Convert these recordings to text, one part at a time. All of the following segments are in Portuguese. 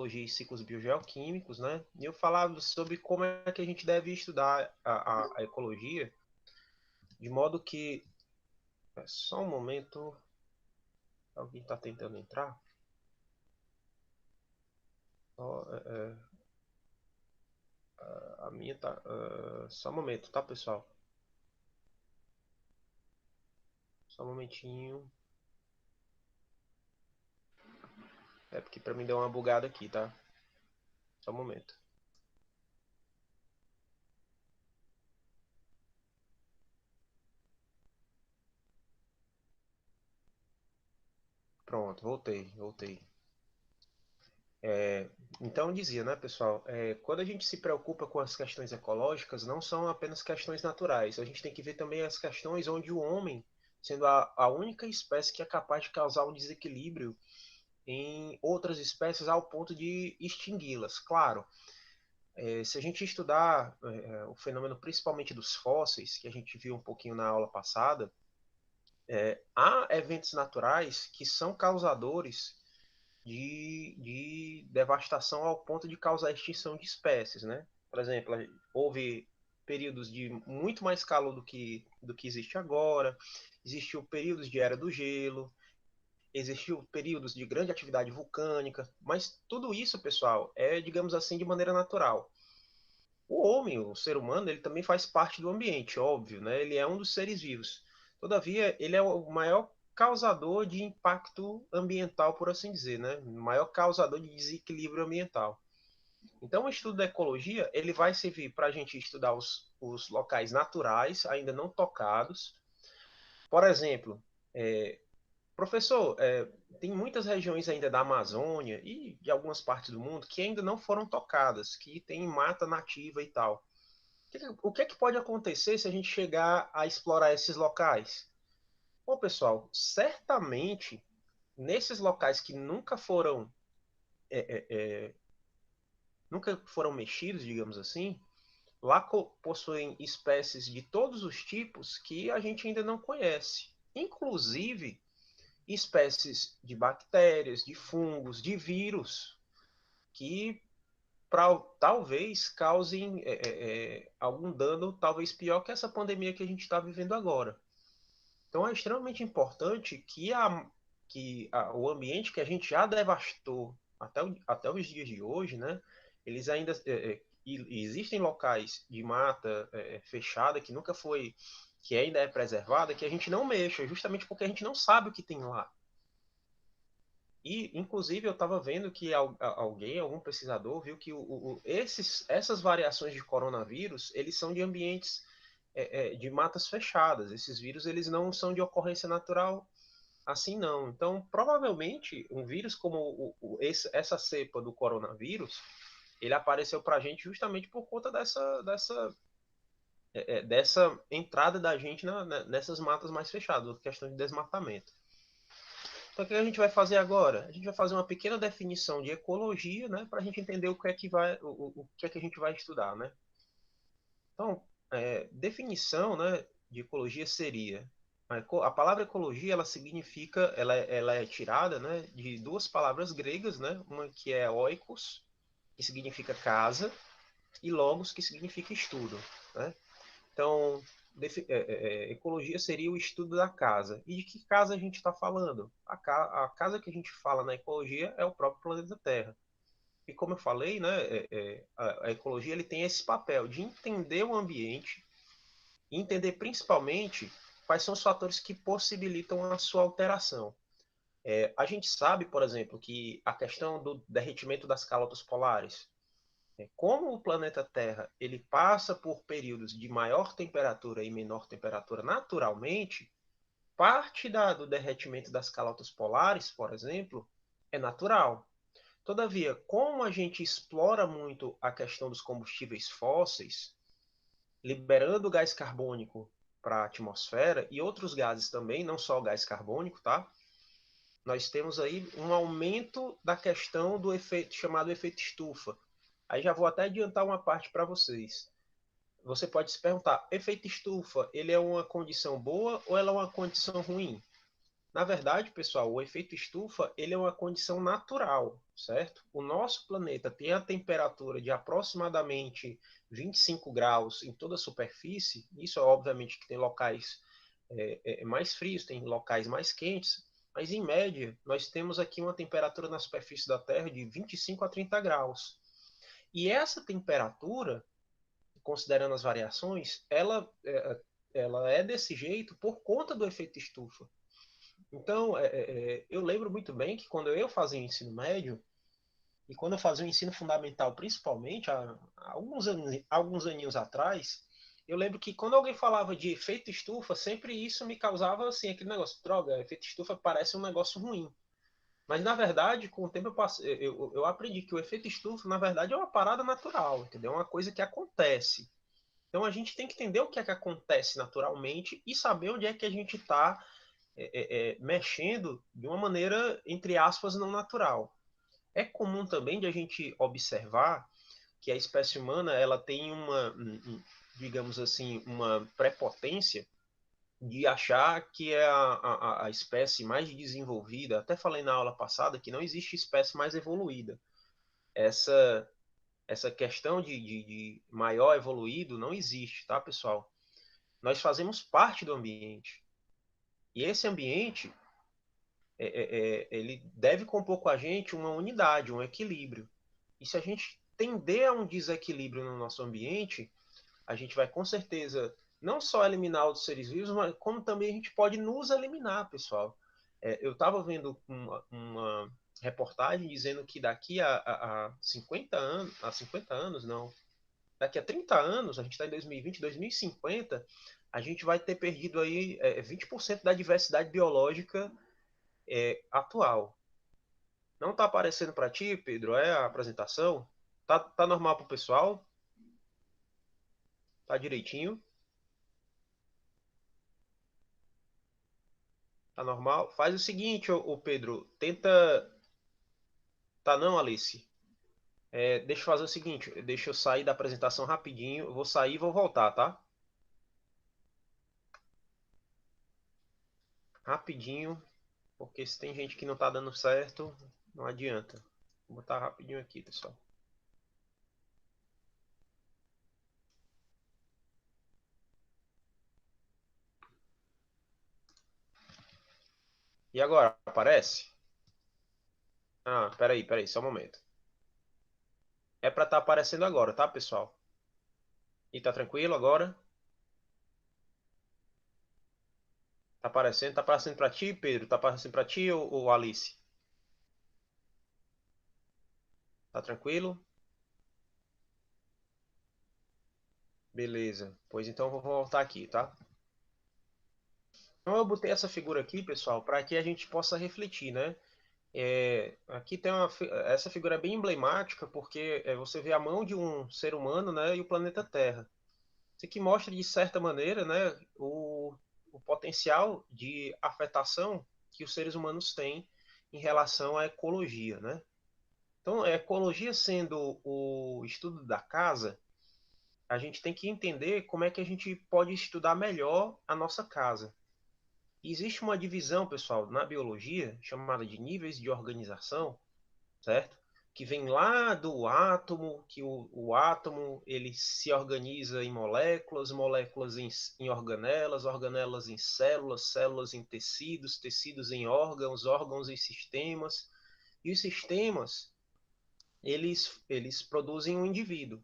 ecologia e ciclos biogeoquímicos, né? E eu falava sobre como é que a gente deve estudar a ecologia, de modo que... Só um momento, alguém está tentando entrar? Ó, a minha tá... só um momento, tá, pessoal? Só um momentinho. É porque para mim deu uma bugada aqui, tá? Só um momento. Pronto, voltei. Então eu dizia, né, pessoal, quando a gente se preocupa com as questões ecológicas, não são apenas questões naturais. A gente tem que ver também as questões onde o homem, sendo a única espécie que é capaz de causar um desequilíbrio em outras espécies ao ponto de extingui-las. Claro, se a gente estudar o fenômeno principalmente dos fósseis, que a gente viu um pouquinho na aula passada, há eventos naturais que são causadores de devastação ao ponto de causar extinção de espécies, né? Por exemplo, houve períodos de muito mais calor do que existe agora, existiu períodos de era do gelo, existiu períodos de grande atividade vulcânica, mas tudo isso, pessoal, é, digamos assim, de maneira natural. O homem, o ser humano, ele também faz parte do ambiente, óbvio, né? Ele é um dos seres vivos. Todavia, ele é o maior causador de impacto ambiental, por assim dizer, né? O maior causador de desequilíbrio ambiental. Então, o estudo da ecologia, ele vai servir para a gente estudar os locais naturais, ainda não tocados. Por exemplo, professor, tem muitas regiões ainda da Amazônia e de algumas partes do mundo que ainda não foram tocadas, que tem mata nativa e tal. O que é que pode acontecer se a gente chegar a explorar esses locais? Bom, pessoal, certamente nesses locais que nunca foram mexidos, digamos assim, lá possuem espécies de todos os tipos que a gente ainda não conhece, inclusive espécies de bactérias, de fungos, de vírus, que talvez causem algum dano, talvez pior que essa pandemia que a gente está vivendo agora. Então é extremamente importante o ambiente que a gente já devastou até os dias de hoje, né? Eles ainda existem locais de mata fechada que nunca foi, que ainda é preservada, que a gente não mexa, justamente porque a gente não sabe o que tem lá. E, inclusive, eu estava vendo que algum pesquisador, viu que essas variações de coronavírus, eles são de ambientes de matas fechadas. Esses vírus, eles não são de ocorrência natural assim, não. Então, provavelmente, um vírus como essa cepa do coronavírus, ele apareceu para a gente justamente por conta dessa entrada da gente nessas matas mais fechadas, questão de desmatamento. Então, o que a gente vai fazer agora? A gente vai fazer uma pequena definição de ecologia, né, para a gente entender o que é que a gente vai estudar, né? Então, definição, né, de ecologia seria a palavra ecologia, ela significa, ela é tirada, né, de duas palavras gregas, né, uma que é oikos, que significa casa, e logos, que significa estudo, né? Então, ecologia seria o estudo da casa. E de que casa a gente está falando? A casa que a gente fala na ecologia é o próprio planeta Terra. E como eu falei, né, a ecologia ele tem esse papel de entender o ambiente e entender principalmente quais são os fatores que possibilitam a sua alteração. A gente sabe, por exemplo, que a questão do derretimento das calotas polares, como o planeta Terra ele passa por períodos de maior temperatura e menor temperatura naturalmente, parte do derretimento das calotas polares, por exemplo, é natural. Todavia, como a gente explora muito a questão dos combustíveis fósseis, liberando gás carbônico para a atmosfera e outros gases também, não só o gás carbônico, tá? Nós temos aí um aumento da questão do efeito chamado efeito estufa. Aí já vou até adiantar uma parte para vocês. Você pode se perguntar, efeito estufa, ele é uma condição boa ou ela é uma condição ruim? Na verdade, pessoal, o efeito estufa, ele é uma condição natural, certo? O nosso planeta tem a temperatura de aproximadamente 25 graus em toda a superfície. Isso, obviamente, que tem locais mais frios, tem locais mais quentes, mas em média, nós temos aqui uma temperatura na superfície da Terra de 25 a 30 graus. E essa temperatura, considerando as variações, ela é desse jeito por conta do efeito estufa. Então, eu lembro muito bem que quando eu fazia ensino médio, e quando eu fazia o ensino fundamental, principalmente, há alguns aninhos atrás, eu lembro que quando alguém falava de efeito estufa, sempre isso me causava assim, aquele negócio, droga, efeito estufa parece um negócio ruim. Mas, na verdade, com o tempo eu aprendi que o efeito estufa, na verdade, é uma parada natural, entendeu? É uma coisa que acontece. Então, a gente tem que entender o que é que acontece naturalmente e saber onde é que a gente está mexendo de uma maneira, entre aspas, não natural. É comum também de a gente observar que a espécie humana ela tem digamos assim, uma prepotência de achar que é a espécie mais desenvolvida. Até falei na aula passada que não existe espécie mais evoluída. Essa, essa questão de maior evoluído não existe, tá, pessoal? Nós fazemos parte do ambiente. E esse ambiente, ele deve compor com a gente uma unidade, um equilíbrio. E se a gente tender a um desequilíbrio no nosso ambiente, a gente vai com certeza não só eliminar outros seres vivos, mas como também a gente pode nos eliminar, pessoal. Eu estava vendo uma reportagem dizendo que daqui a 50 anos, não, daqui a 30 anos, a gente está em 2020, 2050, a gente vai ter perdido aí 20% da diversidade biológica atual. Não está aparecendo para ti, Pedro? É a apresentação? Tá normal para o pessoal? Tá direitinho? Tá normal? Faz o seguinte, ô Pedro, tenta. Tá não, Alice? Deixa eu fazer o seguinte, deixa eu sair da apresentação rapidinho. Eu vou sair e vou voltar, tá? Rapidinho, porque se tem gente que não tá dando certo, não adianta. Vou botar rapidinho aqui, pessoal. E agora, aparece? Ah, peraí, só um momento. É pra estar aparecendo agora, tá, pessoal? E tá tranquilo agora? Tá aparecendo pra ti, Pedro? Tá aparecendo pra ti ou Alice? Tá tranquilo? Beleza. Pois então eu vou voltar aqui, tá? Então eu botei essa figura aqui, pessoal, para que a gente possa refletir, né? Aqui tem essa figura é bem emblemática porque você vê a mão de um ser humano, né, e o planeta Terra. Isso aqui mostra de certa maneira, né, o potencial de afetação que os seres humanos têm em relação à ecologia, né? Então, a ecologia sendo o estudo da casa, a gente tem que entender como é que a gente pode estudar melhor a nossa casa. Existe uma divisão, pessoal, na biologia, chamada de níveis de organização, certo? Que vem lá do átomo, que o átomo ele se organiza em moléculas, moléculas em organelas, organelas em células, células em tecidos, tecidos em órgãos, órgãos em sistemas. E os sistemas, eles produzem um indivíduo.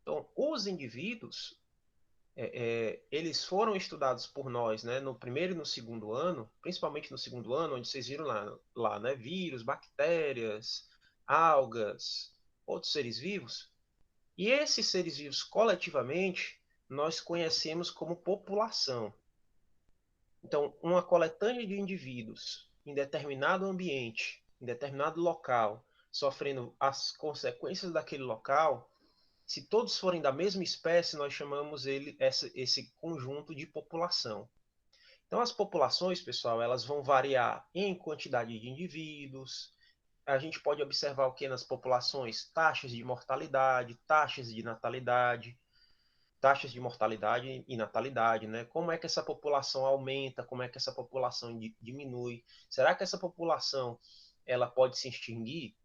Então, os indivíduos eles foram estudados por nós, né, no primeiro e no segundo ano, principalmente no segundo ano, onde vocês viram lá, né, vírus, bactérias, algas, outros seres vivos. E esses seres vivos, coletivamente, nós conhecemos como população. Então, uma coletânea de indivíduos em determinado ambiente, em determinado local, sofrendo as consequências daquele local, se todos forem da mesma espécie, nós chamamos esse conjunto de população. Então, as populações, pessoal, elas vão variar em quantidade de indivíduos. A gente pode observar o que nas populações? Taxas de mortalidade, taxas de natalidade. taxas de mortalidade e natalidade, né? Como é que essa população aumenta, como é que essa população diminui? Será que essa população ela pode se extinguir?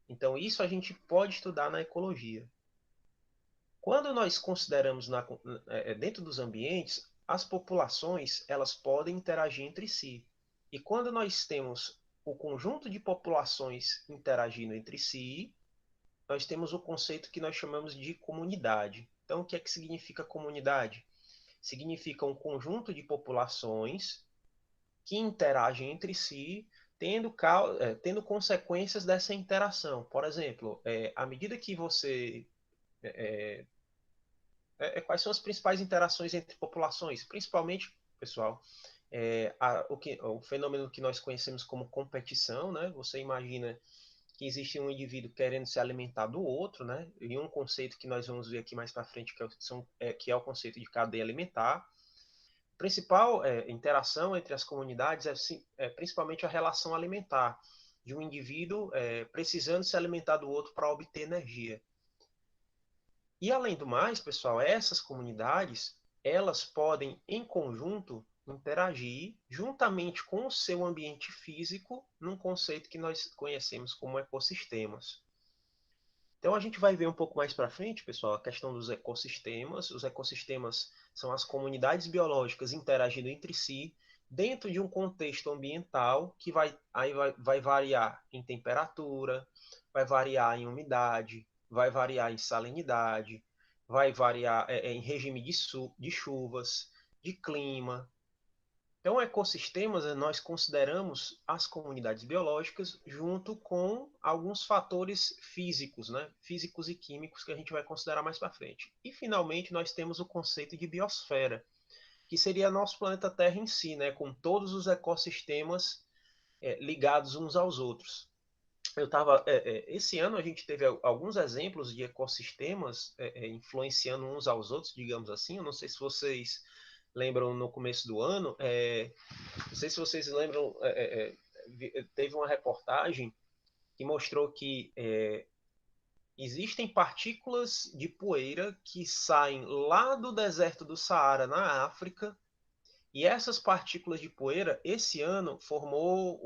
Então isso a gente pode estudar na ecologia. Quando nós consideramos dentro dos ambientes, as populações elas podem interagir entre si. E quando nós temos o conjunto de populações interagindo entre si, nós temos o conceito que nós chamamos de comunidade. Então, o que é que significa comunidade? Significa um conjunto de populações que interagem entre si, tendo consequências dessa interação. Por exemplo, à medida que você quais são as principais interações entre populações? Principalmente, pessoal, o fenômeno que nós conhecemos como competição, né? Você imagina que existe um indivíduo querendo se alimentar do outro, né? E um conceito que nós vamos ver aqui mais para frente, que é o conceito de cadeia alimentar. A principal interação entre as comunidades é principalmente a relação alimentar, de um indivíduo precisando se alimentar do outro para obter energia. E além do mais, pessoal, essas comunidades, elas podem em conjunto interagir juntamente com o seu ambiente físico num conceito que nós conhecemos como ecossistemas. Então a gente vai ver um pouco mais para frente, pessoal, a questão dos ecossistemas. Os ecossistemas são as comunidades biológicas interagindo entre si dentro de um contexto ambiental que vai variar em temperatura, vai variar em umidade, vai variar em salinidade, vai variar em regime de chuvas, de clima. Então, ecossistemas nós consideramos as comunidades biológicas junto com alguns fatores físicos, né? Físicos e químicos que a gente vai considerar mais para frente. E, finalmente, nós temos o conceito de biosfera, que seria nosso planeta Terra em si, né? Com todos os ecossistemas ligados uns aos outros. Esse ano a gente teve alguns exemplos de ecossistemas influenciando uns aos outros, digamos assim. Eu não sei se vocês lembram no começo do ano, não sei se vocês lembram, teve uma reportagem que mostrou que existem partículas de poeira que saem lá do deserto do Saara, na África, e essas partículas de poeira, esse ano, formou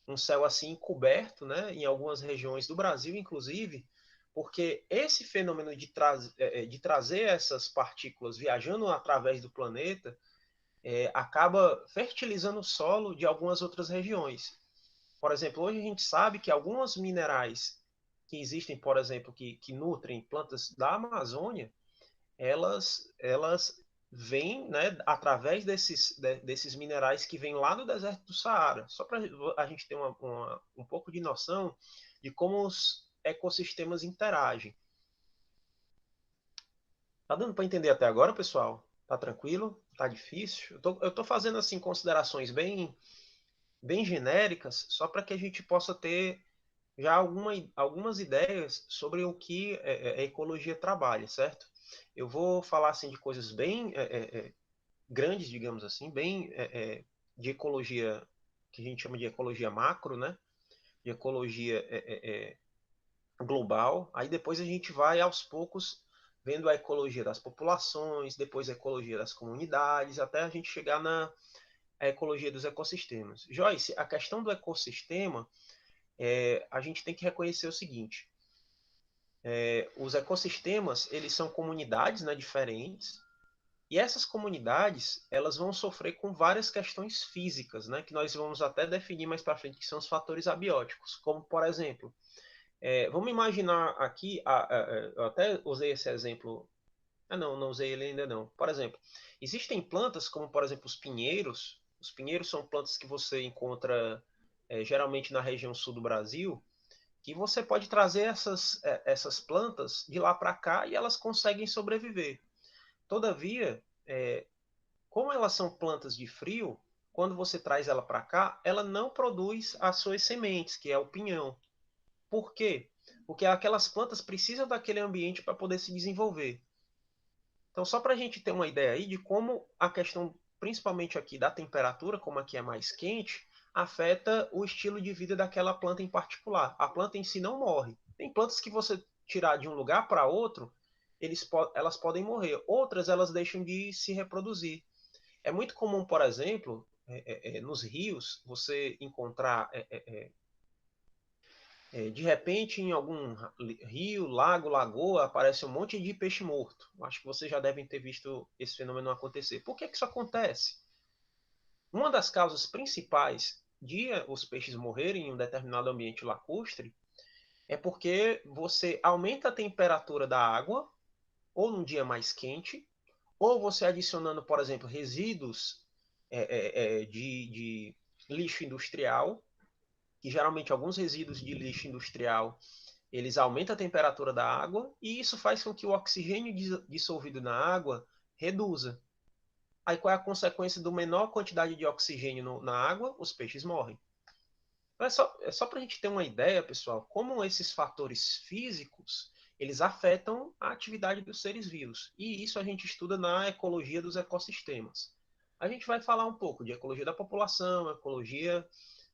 um céu assim coberto, né, em algumas regiões do Brasil, inclusive, porque esse fenômeno de trazer essas partículas viajando através do planeta acaba fertilizando o solo de algumas outras regiões. Por exemplo, hoje a gente sabe que alguns minerais que existem, por exemplo, que nutrem plantas da Amazônia, elas vêm, né, através desses minerais que vêm lá do deserto do Saara. Só para a gente ter um pouco de noção de como os ecossistemas interagem. Tá dando para entender até agora, pessoal? Tá tranquilo? Tá difícil? Eu tô fazendo assim considerações bem genéricas, só para que a gente possa ter já algumas ideias sobre o que a ecologia trabalha, certo? Eu vou falar assim de coisas bem grandes, digamos assim, bem de ecologia que a gente chama de ecologia macro, né? De ecologia global. Aí depois a gente vai aos poucos vendo a ecologia das populações, depois a ecologia das comunidades, até a gente chegar na ecologia dos ecossistemas. Joyce, a questão do ecossistema, a gente tem que reconhecer o seguinte: os ecossistemas eles são comunidades, né, diferentes, e essas comunidades elas vão sofrer com várias questões físicas, né, que nós vamos até definir mais para frente, que são os fatores abióticos, como por exemplo, vamos imaginar aqui, eu até usei esse exemplo, não usei ele ainda não. Por exemplo, existem plantas como por exemplo os pinheiros. Os pinheiros são plantas que você encontra geralmente na região sul do Brasil, que você pode trazer essas plantas de lá para cá e elas conseguem sobreviver. Todavia, como elas são plantas de frio, quando você traz ela para cá, ela não produz as suas sementes, que é o pinhão. Por quê? Porque aquelas plantas precisam daquele ambiente para poder se desenvolver. Então, só para a gente ter uma ideia aí de como a questão, principalmente aqui da temperatura, como aqui é mais quente, afeta o estilo de vida daquela planta em particular. A planta em si não morre. Tem plantas que você tirar de um lugar para outro, elas podem morrer. Outras, elas deixam de se reproduzir. É muito comum, por exemplo, nos rios, você encontrar, de repente, em algum rio, lago, lagoa, aparece um monte de peixe morto. Acho que vocês já devem ter visto esse fenômeno acontecer. Por que que isso acontece? Uma das causas principais de os peixes morrerem em um determinado ambiente lacustre é porque você aumenta a temperatura da água, ou num dia mais quente, ou você adicionando, por exemplo, resíduos de lixo industrial, que geralmente alguns resíduos de lixo industrial eles aumentam a temperatura da água e isso faz com que o oxigênio dissolvido na água reduza. Aí qual é a consequência do menor quantidade de oxigênio na água? Os peixes morrem. Então, é só para a gente ter uma ideia, pessoal, como esses fatores físicos eles afetam a atividade dos seres vivos. E isso a gente estuda na ecologia dos ecossistemas. A gente vai falar um pouco de ecologia da população, ecologia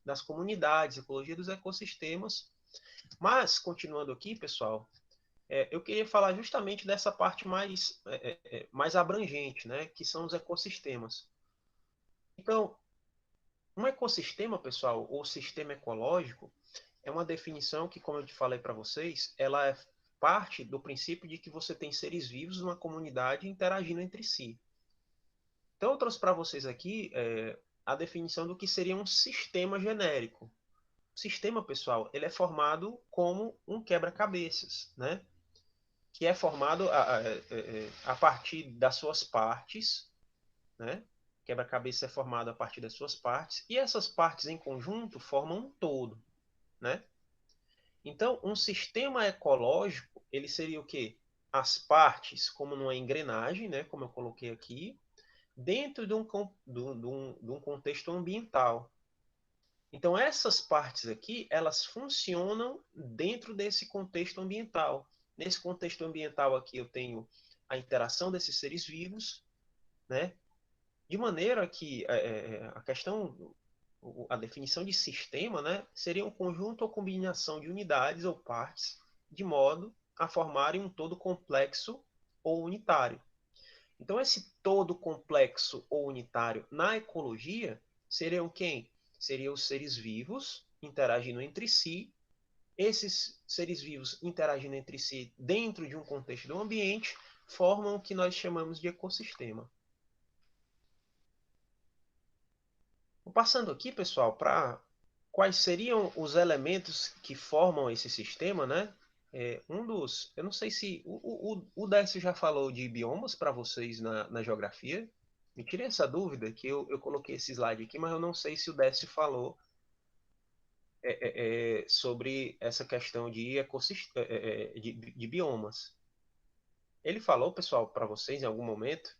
das comunidades, ecologia dos ecossistemas. Mas, continuando aqui, pessoal, eu queria falar justamente dessa parte mais abrangente, né, que são os ecossistemas. Então, um ecossistema, pessoal, ou sistema ecológico, é uma definição que, como eu te falei para vocês, ela é parte do princípio de que você tem seres vivos numa comunidade interagindo entre si. Então, eu trouxe para vocês aqui a definição do que seria um sistema genérico. O sistema, pessoal, ele é formado como um quebra-cabeças, né? Que é formado a partir das suas partes, né? Quebra-cabeça é formado a partir das suas partes, e essas partes em conjunto formam um todo, né? Então, um sistema ecológico, ele seria o quê? As partes, como numa engrenagem, né? Como eu coloquei aqui, dentro de um contexto ambiental. Então, essas partes aqui, elas funcionam dentro desse contexto ambiental. Nesse contexto ambiental aqui, eu tenho a interação desses seres vivos, né? De maneira que a questão, a definição de sistema, né, seria um conjunto ou combinação de unidades ou partes, de modo a formarem um todo complexo ou unitário. Então, esse todo complexo ou unitário na ecologia seriam quem? Seriam os seres vivos interagindo entre si. Esses seres vivos interagindo entre si dentro de um contexto do ambiente formam o que nós chamamos de ecossistema. Passando aqui, pessoal, para quais seriam os elementos que formam esse sistema, né? Eu não sei se o Décio já falou de biomas para vocês na geografia. Me tirei essa dúvida que eu coloquei esse slide aqui, mas eu não sei se o Décio falou sobre essa questão de, de biomas. Ele falou, pessoal, para vocês em algum momento?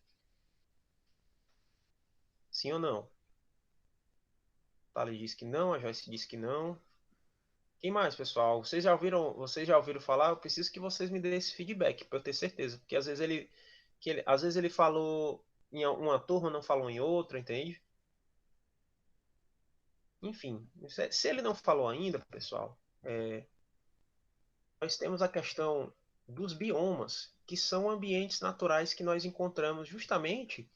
Sim ou não? Thales disse que não, a Joyce disse que não. Quem mais, pessoal? Vocês já ouviram falar? Eu preciso que vocês me deem esse feedback para eu ter certeza, porque às vezes ele falou em uma turma, não falou em outra, entende? Enfim, se ele não falou ainda, pessoal, nós temos a questão dos biomas, que são ambientes naturais que nós encontramos justamente,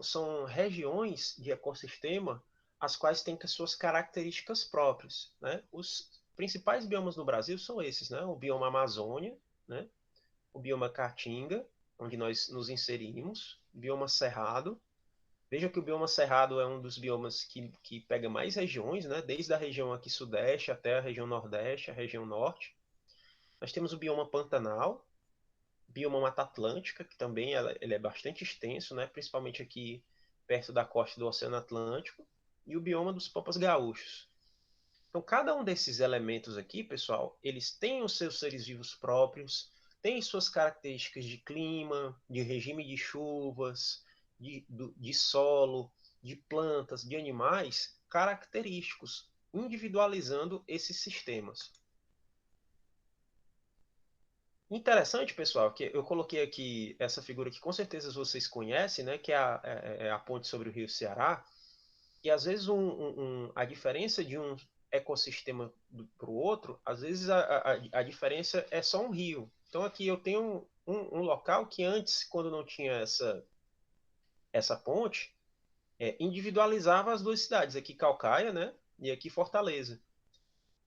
são regiões de ecossistema as quais têm as suas características próprias, né? Os principais biomas no Brasil são esses, né? O bioma Amazônia, né? O bioma Caatinga, onde nós nos inserimos, bioma Cerrado. Veja que o bioma Cerrado é um dos biomas que pega mais regiões, né? Desde a região aqui sudeste até a região nordeste, a região norte. Nós temos o bioma Pantanal, bioma Mata Atlântica, que também ele é bastante extenso, né? Principalmente aqui perto da costa do Oceano Atlântico, e o bioma dos Pampas Gaúchos. Então, cada um desses elementos aqui, pessoal, eles têm os seus seres vivos próprios, têm suas características de clima, de regime de chuvas, de solo, de plantas, de animais característicos, individualizando esses sistemas. Interessante, pessoal, que eu coloquei aqui essa figura que com certeza vocês conhecem, né, que é a ponte sobre o rio Ceará, e às vezes a diferença ecossistema para o outro, às vezes a diferença é só um rio. Então aqui eu tenho um local que antes, quando não tinha essa ponte, individualizava as duas cidades, aqui Calcaia, né, e aqui Fortaleza.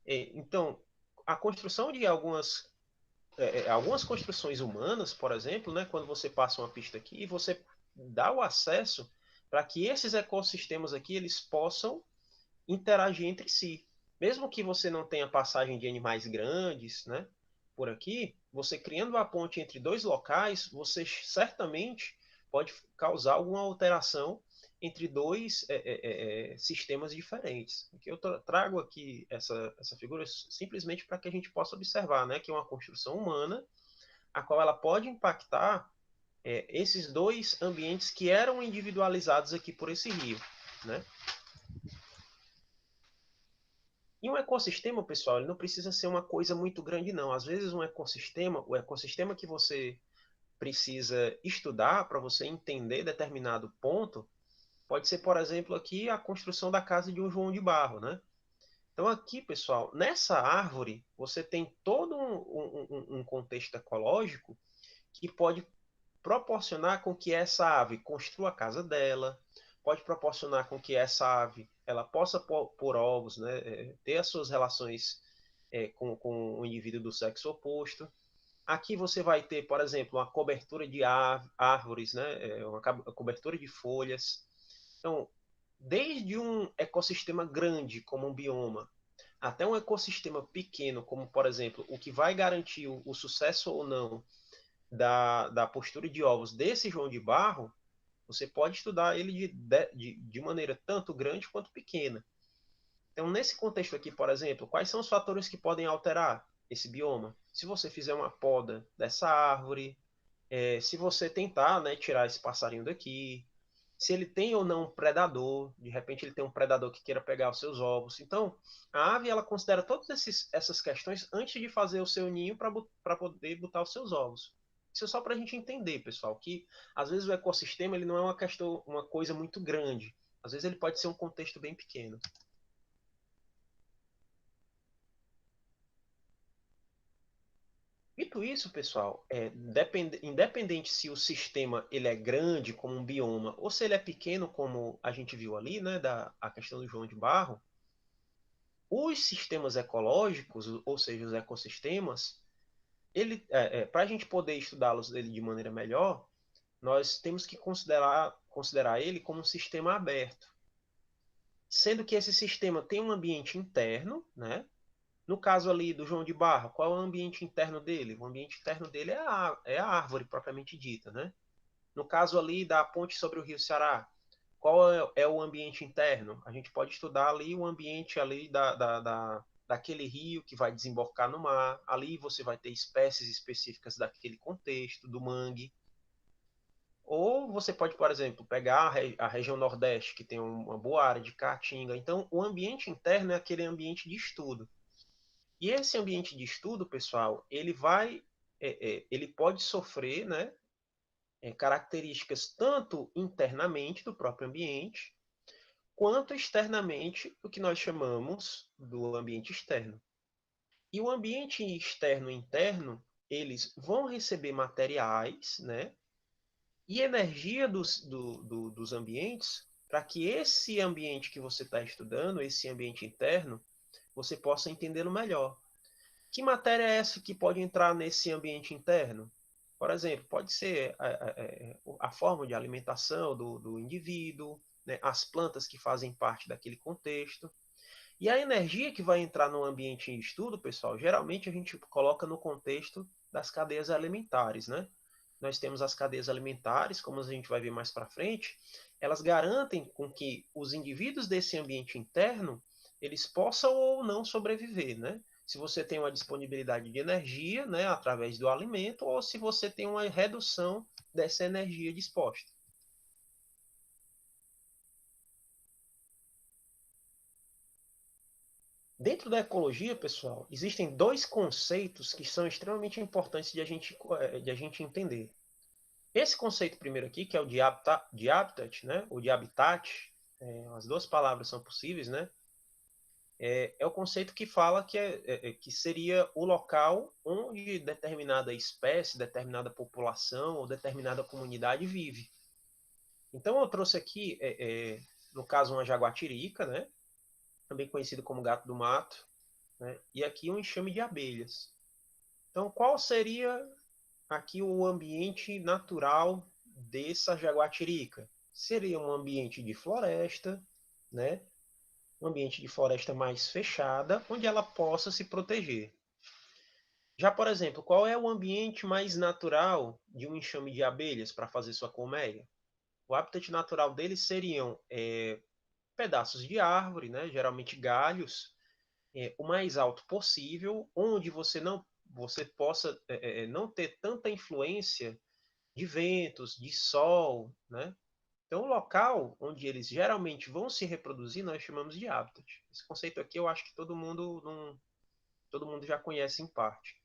Então, a construção de algumas construções humanas, por exemplo, né, quando você passa uma pista aqui, você dá o acesso para que esses ecossistemas aqui eles possam interagir entre si. Mesmo que você não tenha passagem de animais grandes, né, por aqui, você criando a ponte entre dois locais, você certamente pode causar alguma alteração entre dois sistemas diferentes. Eu trago aqui essa figura simplesmente para que a gente possa observar, né, que é uma construção humana, a qual ela pode impactar esses dois ambientes que eram individualizados aqui por esse rio, né? E um ecossistema, pessoal, ele não precisa ser uma coisa muito grande, não. Às vezes um ecossistema, o ecossistema que você precisa estudar para você entender determinado ponto, pode ser, por exemplo, aqui a construção da casa de um João de Barro, né? Então aqui, pessoal, nessa árvore, você tem todo um contexto ecológico que pode proporcionar com que essa ave construa a casa dela, pode proporcionar com que essa ave ela possa pôr ovos, né, ter as suas relações com o indivíduo do sexo oposto. Aqui você vai ter, por exemplo, uma cobertura de árvores, né, uma cobertura de folhas. Então, desde um ecossistema grande, como um bioma, até um ecossistema pequeno, como, por exemplo, o que vai garantir o sucesso ou não da postura de ovos desse João de Barro, você pode estudar ele de maneira tanto grande quanto pequena. Então, nesse contexto aqui, por exemplo, quais são os fatores que podem alterar esse bioma? Se você fizer uma poda dessa árvore, se você tentar, né, tirar esse passarinho daqui, se ele tem ou não um predador, de repente ele tem um predador que queira pegar os seus ovos. Então, a ave ela considera todas essas questões antes de fazer o seu ninho para poder botar os seus ovos. Isso é só para a gente entender, pessoal, que às vezes o ecossistema ele não é uma coisa muito grande. Às vezes ele pode ser um contexto bem pequeno. Dito isso, pessoal, independente se o sistema ele é grande como um bioma ou se ele é pequeno como a gente viu ali, né, a questão do João de Barro, os sistemas ecológicos, ou seja, os ecossistemas, para a gente poder estudá-los de maneira melhor, nós temos que considerar ele como um sistema aberto, sendo que esse sistema tem um ambiente interno, né? No caso ali do João de Barro, qual é o ambiente interno dele? O ambiente interno dele é a árvore propriamente dita, né? No caso ali da ponte sobre o Rio Ceará, qual é o ambiente interno? A gente pode estudar ali o ambiente ali daquele rio que vai desembocar no mar. Ali você vai ter espécies específicas daquele contexto, do mangue. Ou você pode, por exemplo, pegar a região Nordeste, que tem uma boa área de caatinga. Então, o ambiente interno é aquele ambiente de estudo. E esse ambiente de estudo, pessoal, ele pode sofrer, né, características tanto internamente do próprio ambiente, quanto externamente o que nós chamamos do ambiente externo. E o ambiente externo e interno, eles vão receber materiais, né, e energia dos ambientes para que esse ambiente que você está estudando, esse ambiente interno, você possa entendê-lo melhor. Que matéria é essa que pode entrar nesse ambiente interno? Por exemplo, pode ser a forma de alimentação do indivíduo, né, as plantas que fazem parte daquele contexto. E a energia que vai entrar no ambiente em estudo, pessoal, geralmente a gente coloca no contexto das cadeias alimentares, né? Nós temos as cadeias alimentares, como a gente vai ver mais para frente, elas garantem com que os indivíduos desse ambiente interno eles possam ou não sobreviver, né? Se você tem uma disponibilidade de energia, né, através do alimento, ou se você tem uma redução dessa energia disposta. Dentro da ecologia, pessoal, existem dois conceitos que são extremamente importantes de a gente entender. Esse conceito primeiro aqui, que é o de habitat, né, ou de habitat, as duas palavras são possíveis, né? é o conceito que fala que seria o local onde determinada espécie, determinada população ou determinada comunidade vive. Então eu trouxe aqui, no caso, uma jaguatirica, né? Também conhecido como gato do mato, né? E aqui um enxame de abelhas. Então, qual seria aqui o ambiente natural dessa jaguatirica? Seria um ambiente de floresta, né? Um ambiente de floresta mais fechada, onde ela possa se proteger. Já, por exemplo, qual é o ambiente mais natural de um enxame de abelhas para fazer sua colmeia? O habitat natural deles seriam pedaços de árvore, né? Geralmente galhos, o mais alto possível, onde você possa não ter tanta influência de ventos, de sol, né? Então, o local onde eles geralmente vão se reproduzir, nós chamamos de habitat. Esse conceito aqui eu acho que todo mundo já conhece em parte.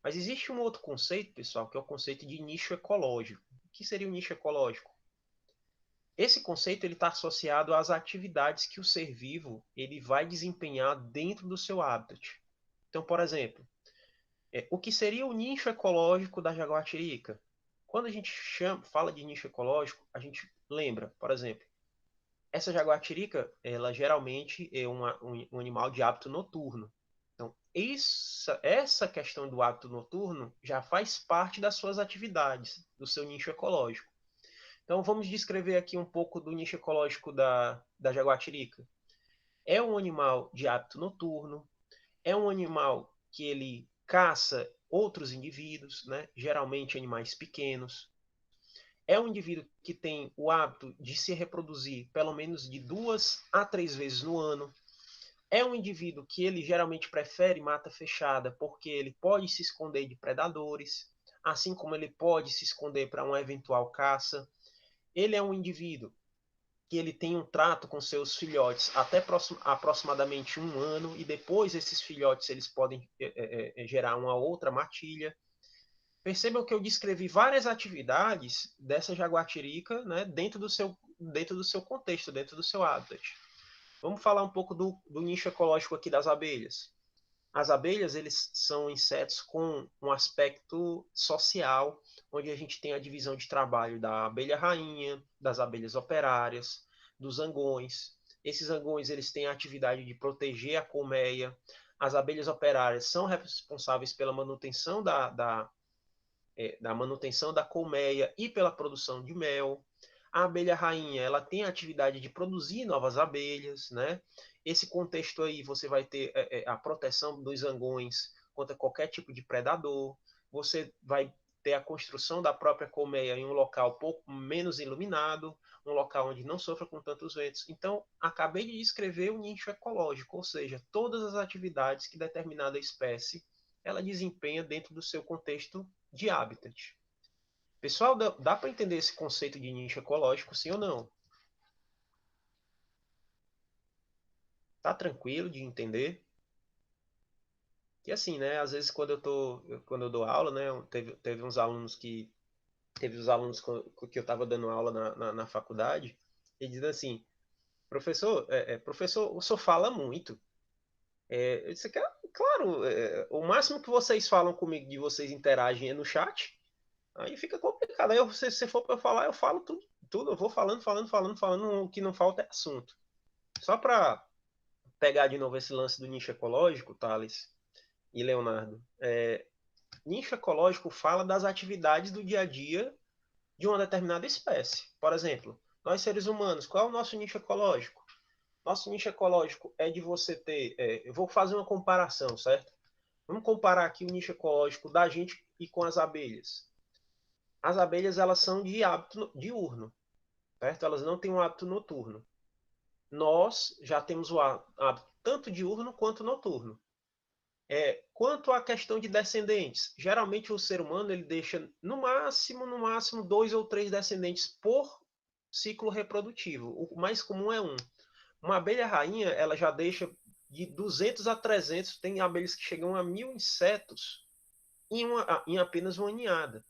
Mas existe um outro conceito, pessoal, que é o conceito de nicho ecológico. O que seria o nicho ecológico? Esse conceito ele está associado às atividades que o ser vivo ele vai desempenhar dentro do seu habitat. Então, por exemplo, o que seria o nicho ecológico da jaguatirica? Quando a gente fala de nicho ecológico, a gente lembra, por exemplo, essa jaguatirica, ela geralmente é um animal de hábito noturno. Então, essa questão do hábito noturno já faz parte das suas atividades, do seu nicho ecológico. Então, vamos descrever aqui um pouco do nicho ecológico da jaguatirica. É um animal de hábito noturno, é um animal que ele caça outros indivíduos, né? Geralmente animais pequenos. É um indivíduo que tem o hábito de se reproduzir pelo menos de 2 a 3 vezes no ano. É um indivíduo que ele geralmente prefere mata fechada porque ele pode se esconder de predadores, assim como ele pode se esconder para uma eventual caça. Ele é um indivíduo que ele tem um trato com seus filhotes até aproximadamente um ano e depois esses filhotes eles podem gerar uma outra matilha. Percebam que eu descrevi várias atividades dessa jaguatirica, né, dentro do seu contexto, dentro do seu habitat. Vamos falar um pouco do nicho ecológico aqui das abelhas. As abelhas, eles são insetos com um aspecto social, onde a gente tem a divisão de trabalho da abelha rainha, das abelhas operárias, dos zangões. Esses zangões, eles têm a atividade de proteger a colmeia. As abelhas operárias são responsáveis pela manutenção da manutenção da colmeia e pela produção de mel. A abelha rainha, ela tem a atividade de produzir novas abelhas, né? Esse contexto aí você vai ter a proteção dos zangões contra qualquer tipo de predador. Você vai ter a construção da própria colmeia em um local pouco menos iluminado, um local onde não sofra com tantos ventos. Então, acabei de descrever o nicho ecológico, ou seja, todas as atividades que determinada espécie ela desempenha dentro do seu contexto de habitat. Pessoal, dá para entender esse conceito de nicho ecológico, sim ou não? Tá tranquilo de entender? E assim, né? Às vezes quando eu dou aula, né? Teve uns alunos teve os alunos que eu estava dando aula na faculdade e dizendo assim, professor, professor, o senhor fala muito. Eu disse que, claro, o máximo que vocês falam comigo, de vocês interagem é no chat. Aí fica complicado. Aí se for para eu falar, eu falo tudo. Eu vou falando. O que não falta é assunto. Só para pegar de novo esse lance do nicho ecológico, Thales e Leonardo. Nicho ecológico fala das atividades do dia a dia de uma determinada espécie. Por exemplo, nós seres humanos, qual é o nosso nicho ecológico? Nosso nicho ecológico é de você ter. Eu vou fazer uma comparação, certo? Vamos comparar aqui o nicho ecológico da gente e com as abelhas. As abelhas elas são de hábito diurno, certo? Elas não têm um hábito noturno. Nós já temos o hábito tanto diurno quanto noturno. Quanto à questão de descendentes, geralmente o ser humano ele deixa no máximo 2 ou 3 descendentes por ciclo reprodutivo. O mais comum é um. Uma abelha rainha ela já deixa de 200 a 300, tem abelhas que chegam a 1.000 insetos em apenas uma ninhada.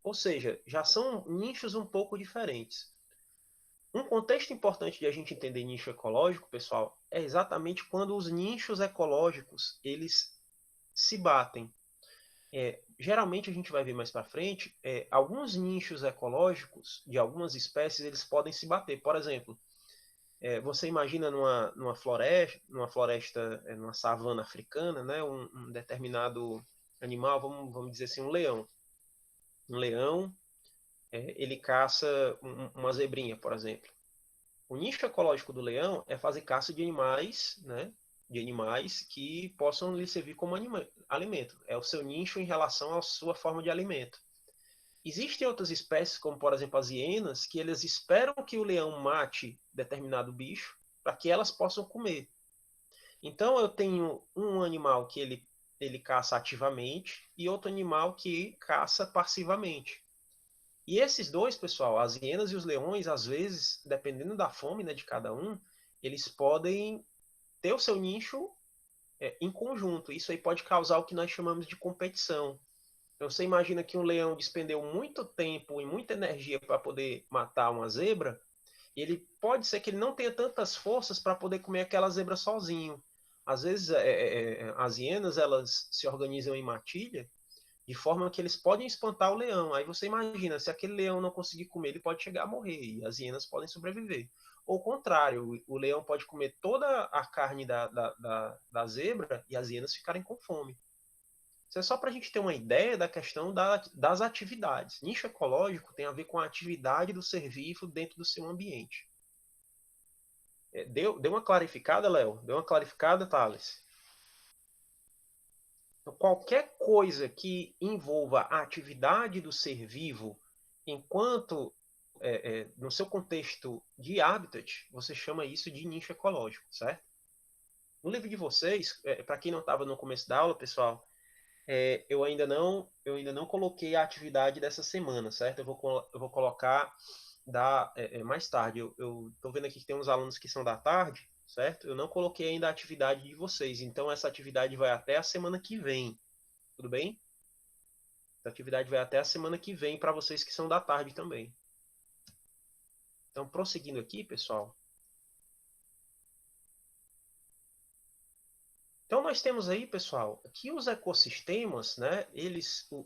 Ou seja, já são nichos um pouco diferentes. Um contexto importante de a gente entender nicho ecológico, pessoal, é exatamente quando os nichos ecológicos eles se batem. Geralmente a gente vai ver mais para frente, alguns nichos ecológicos de algumas espécies eles podem se bater. Por exemplo, você imagina numa floresta, numa savana africana, né, um determinado animal, vamos dizer assim, um leão. Um leão, ele caça uma zebrinha, por exemplo. O nicho ecológico do leão é fazer caça de animais, né? De animais que possam lhe servir como alimento. É o seu nicho em relação à sua forma de alimento. Existem outras espécies, como por exemplo as hienas, que elas esperam que o leão mate determinado bicho para que elas possam comer. Então eu tenho um animal que ele caça ativamente e outro animal que caça passivamente. E esses dois, pessoal, as hienas e os leões, às vezes, dependendo da fome, né, de cada um, eles podem ter o seu nicho em conjunto. Isso aí pode causar o que nós chamamos de competição. Então, você imagina que um leão despendeu muito tempo e muita energia para poder matar uma zebra, e ele pode ser que ele não tenha tantas forças para poder comer aquela zebra sozinho. Às vezes, as hienas elas se organizam em matilha de forma que eles podem espantar o leão. Aí você imagina, se aquele leão não conseguir comer, ele pode chegar a morrer e as hienas podem sobreviver. Ou o contrário, o leão pode comer toda a carne da zebra e as hienas ficarem com fome. Isso é só para a gente ter uma ideia da questão das atividades. Nicho ecológico tem a ver com a atividade do ser vivo dentro do seu ambiente. Deu uma clarificada, Léo? Deu uma clarificada, Thales? Então, qualquer coisa que envolva a atividade do ser vivo, enquanto no seu contexto de habitat, você chama isso de nicho ecológico, certo? No livro de vocês, para quem não estava no começo da aula, pessoal, eu ainda não coloquei a atividade dessa semana, certo? Eu vou colocar mais tarde. Eu estou vendo aqui que tem uns alunos que são da tarde, certo? Eu não coloquei ainda a atividade de vocês, então essa atividade vai até a semana que vem. Tudo bem? A atividade vai até a semana que vem para vocês que são da tarde também. Então, prosseguindo aqui, pessoal. Então, nós temos aí, pessoal, que os ecossistemas, né,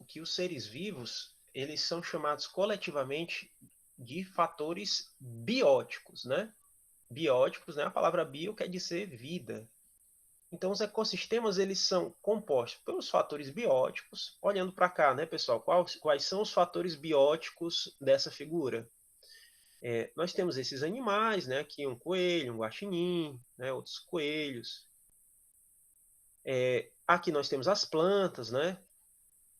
que os seres vivos, eles são chamados coletivamente de fatores bióticos, né? Bióticos, né? A palavra bio quer dizer vida. Então, os ecossistemas, eles são compostos pelos fatores bióticos. Olhando para cá, né, pessoal? Quais são os fatores bióticos dessa figura? Nós temos esses animais, né? Aqui um coelho, um guaxinim, né? Outros coelhos. Aqui nós temos as plantas, né?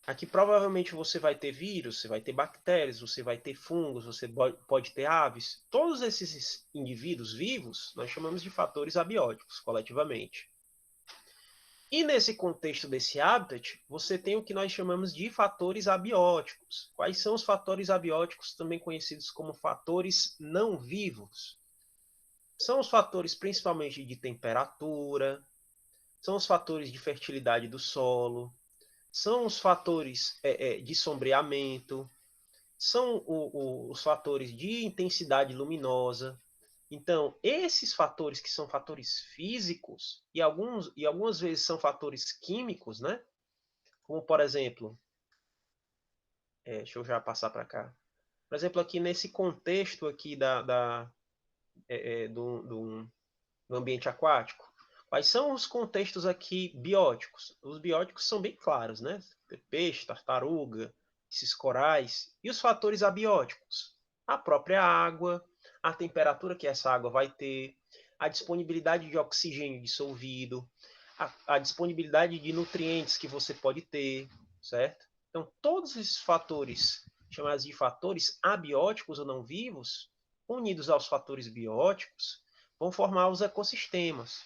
Aqui provavelmente você vai ter vírus, você vai ter bactérias, você vai ter fungos, você pode ter aves. Todos esses indivíduos vivos nós chamamos de fatores abióticos, coletivamente. E nesse contexto desse habitat, você tem o que nós chamamos de fatores abióticos. Quais são os fatores abióticos, também conhecidos como fatores não vivos? São os fatores principalmente de temperatura, são os fatores de fertilidade do solo, são os fatores de sombreamento, são os fatores de intensidade luminosa. Então, esses fatores que são fatores físicos e algumas vezes são fatores químicos, né? Como por exemplo, deixa eu já passar para cá. Por exemplo, aqui nesse contexto aqui do ambiente aquático, quais são os contextos aqui bióticos? Os bióticos são bem claros, né? Peixe, tartaruga, esses corais. E os fatores abióticos? A própria água, a temperatura que essa água vai ter, a disponibilidade de oxigênio dissolvido, a disponibilidade de nutrientes que você pode ter, certo? Então, todos esses fatores, chamados de fatores abióticos ou não vivos, unidos aos fatores bióticos, vão formar os ecossistemas.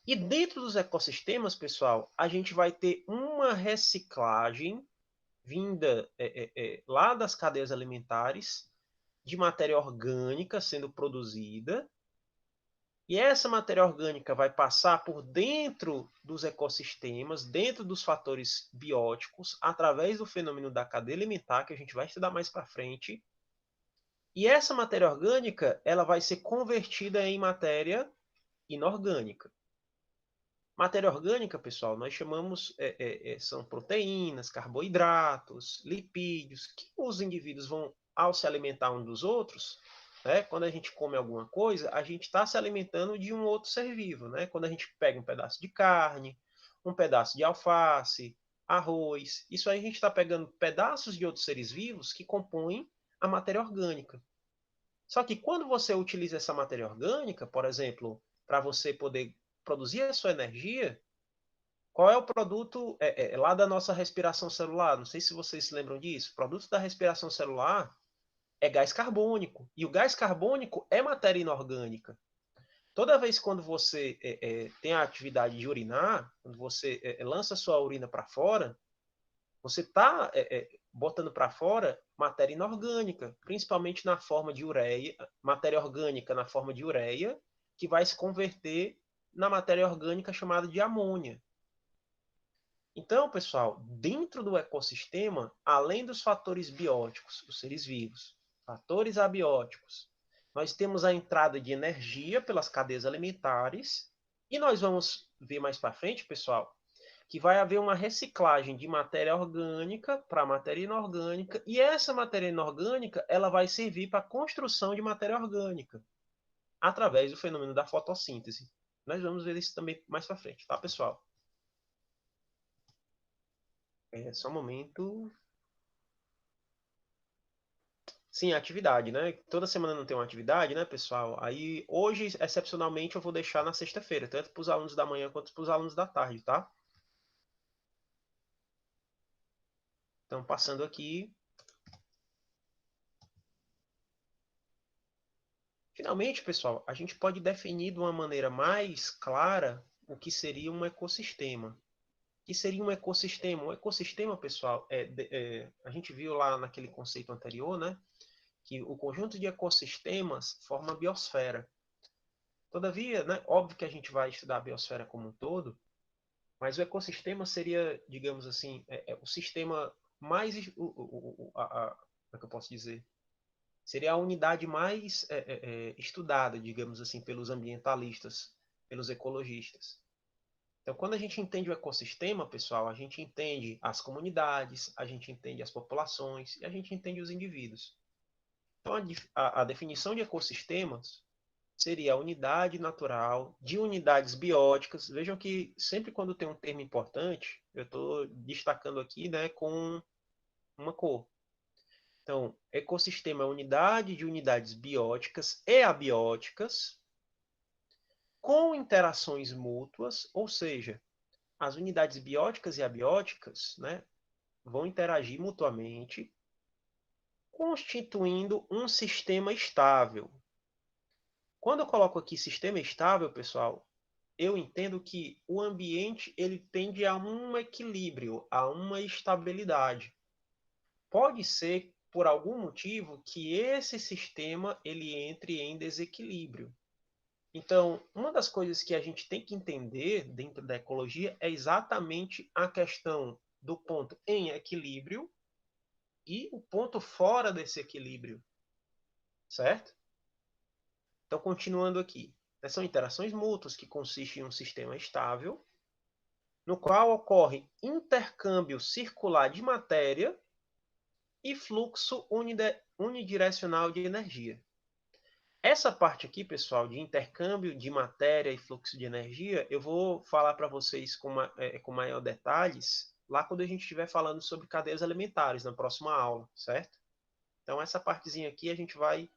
E dentro dos ecossistemas, pessoal, a gente vai ter uma reciclagem vinda lá das cadeias alimentares de matéria orgânica sendo produzida. E essa matéria orgânica vai passar por dentro dos ecossistemas, dentro dos fatores bióticos, através do fenômeno da cadeia alimentar, que a gente vai estudar mais para frente. E essa matéria orgânica, ela vai ser convertida em matéria inorgânica. Matéria orgânica, pessoal, nós chamamos, são proteínas, carboidratos, lipídios, que os indivíduos vão, ao se alimentar uns dos outros, né, quando a gente come alguma coisa, a gente está se alimentando de um outro ser vivo. Né? Quando a gente pega um pedaço de carne, um pedaço de alface, arroz, isso aí a gente está pegando pedaços de outros seres vivos que compõem a matéria orgânica. Só que quando você utiliza essa matéria orgânica, por exemplo, para você poder produzir a sua energia, qual é o produto lá da nossa respiração celular? Não sei se vocês se lembram disso. O produto da respiração celular é gás carbônico. E o gás carbônico é matéria inorgânica. Toda vez quando você tem a atividade de urinar, quando você lança sua urina para fora, você está botando para fora matéria inorgânica, principalmente na forma de ureia, matéria orgânica na forma de ureia, que vai se converter na matéria orgânica chamada de amônia. Então, pessoal, dentro do ecossistema, além dos fatores bióticos, os seres vivos, fatores abióticos, nós temos a entrada de energia pelas cadeias alimentares, e nós vamos ver mais para frente, pessoal, que vai haver uma reciclagem de matéria orgânica para matéria inorgânica, e essa matéria inorgânica ela vai servir para a construção de matéria orgânica, através do fenômeno da fotossíntese. Nós vamos ver isso também mais para frente, tá, pessoal? Só um momento. Sim, atividade, né? Toda semana não tem uma atividade, né, pessoal? Aí, hoje, excepcionalmente, eu vou deixar na sexta-feira, tanto para os alunos da manhã quanto para os alunos da tarde, tá? Então, passando aqui. Finalmente, pessoal, a gente pode definir de uma maneira mais clara o que seria um ecossistema. O que seria um ecossistema? Um ecossistema, pessoal, a gente viu lá naquele conceito anterior, né? Que o conjunto de ecossistemas forma a biosfera. Todavia, né, óbvio que a gente vai estudar a biosfera como um todo, mas o ecossistema seria, digamos assim, o sistema mais. Como é que eu posso dizer? Seria a unidade mais estudada, digamos assim, pelos ambientalistas, pelos ecologistas. Então, quando a gente entende o ecossistema, pessoal, a gente entende as comunidades, a gente entende as populações e a gente entende os indivíduos. Então, a definição de ecossistemas seria a unidade natural de unidades bióticas. Vejam que sempre quando tem um termo importante, eu estou destacando aqui, né, com uma cor. Então, ecossistema é unidade de unidades bióticas e abióticas com interações mútuas, ou seja, as unidades bióticas e abióticas, né, vão interagir mutuamente, constituindo um sistema estável. Quando eu coloco aqui sistema estável, pessoal, eu entendo que o ambiente ele tende a um equilíbrio, a uma estabilidade. Pode ser por algum motivo que esse sistema ele entre em desequilíbrio. Então, uma das coisas que a gente tem que entender dentro da ecologia é exatamente a questão do ponto em equilíbrio e o ponto fora desse equilíbrio, certo? Então, continuando aqui, são interações mútuas que consistem em um sistema estável, no qual ocorre intercâmbio circular de matéria e fluxo unidirecional de energia. Essa parte aqui, pessoal, de intercâmbio de matéria e fluxo de energia, eu vou falar para vocês com maior detalhes lá quando a gente estiver falando sobre cadeias alimentares, na próxima aula, certo? Então, essa partezinha aqui a gente vai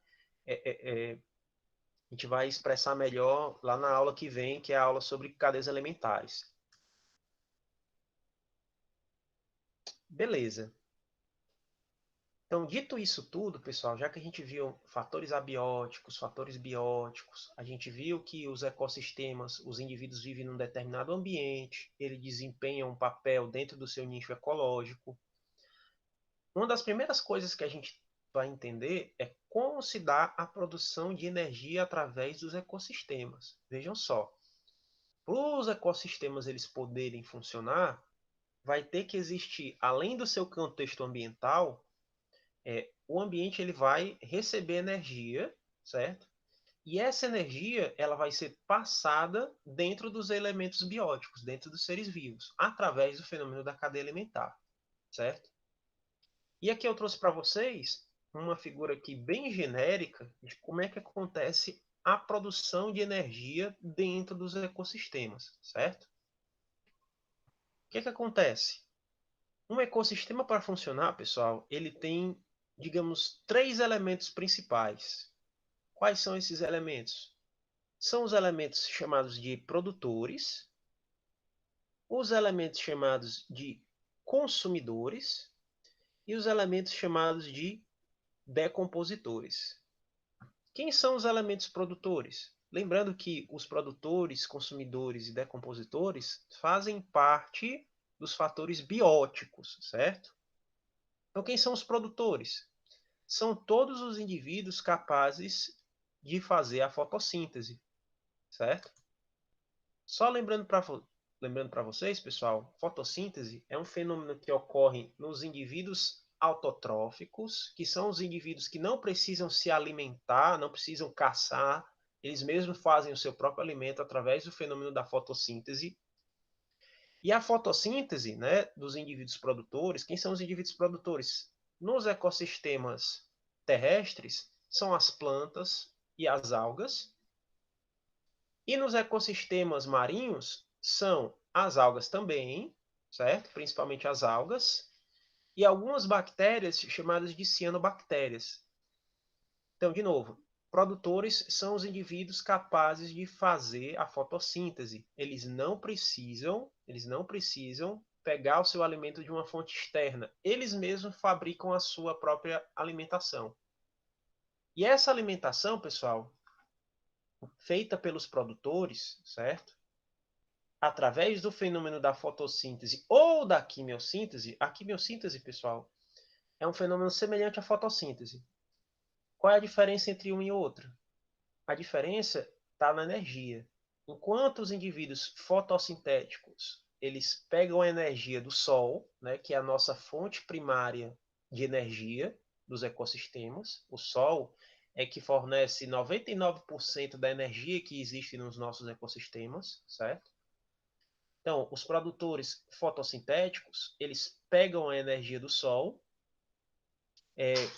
expressar melhor lá na aula que vem, que é a aula sobre cadeias alimentares. Beleza. Então, dito isso tudo, pessoal, já que a gente viu fatores abióticos, fatores bióticos, a gente viu que os ecossistemas, os indivíduos vivem num determinado ambiente, ele desempenha um papel dentro do seu nicho ecológico. Uma das primeiras coisas que a gente vai entender é como se dá a produção de energia através dos ecossistemas. Vejam só, para os ecossistemas eles poderem funcionar, vai ter que existir, além do seu contexto ambiental, o ambiente ele vai receber energia, certo? E essa energia ela vai ser passada dentro dos elementos bióticos, dentro dos seres vivos, através do fenômeno da cadeia alimentar, certo? E aqui eu trouxe para vocês uma figura aqui bem genérica de como é que acontece a produção de energia dentro dos ecossistemas, certo? O que é que acontece? Um ecossistema para funcionar, pessoal, ele tem, digamos, três elementos principais. Quais são esses elementos? São os elementos chamados de produtores, os elementos chamados de consumidores e os elementos chamados de decompositores. Quem são os elementos produtores? Lembrando que os produtores, consumidores e decompositores fazem parte dos fatores bióticos, certo? Então, quem são os produtores? São todos os indivíduos capazes de fazer a fotossíntese, certo? Só lembrando para vocês, pessoal, fotossíntese é um fenômeno que ocorre nos indivíduos autotróficos, que são os indivíduos que não precisam se alimentar, não precisam caçar, eles mesmos fazem o seu próprio alimento através do fenômeno da fotossíntese. E a fotossíntese, né, dos indivíduos produtores, quem são os indivíduos produtores? Nos ecossistemas terrestres, são as plantas e as algas. E nos ecossistemas marinhos, são as algas também, certo? Principalmente as algas, e algumas bactérias chamadas de cianobactérias. Então, de novo, produtores são os indivíduos capazes de fazer a fotossíntese. Eles não precisam pegar o seu alimento de uma fonte externa. Eles mesmos fabricam a sua própria alimentação. E essa alimentação, pessoal, feita pelos produtores, certo? Através do fenômeno da fotossíntese ou da quimiossíntese, a quimiossíntese, pessoal, é um fenômeno semelhante à fotossíntese. Qual é a diferença entre um e outro? A diferença está na energia. Enquanto os indivíduos fotossintéticos, eles pegam a energia do Sol, né, que é a nossa fonte primária de energia dos ecossistemas. O Sol é que fornece 99% da energia que existe nos nossos ecossistemas, certo? Então, os produtores fotossintéticos, eles pegam a energia do Sol.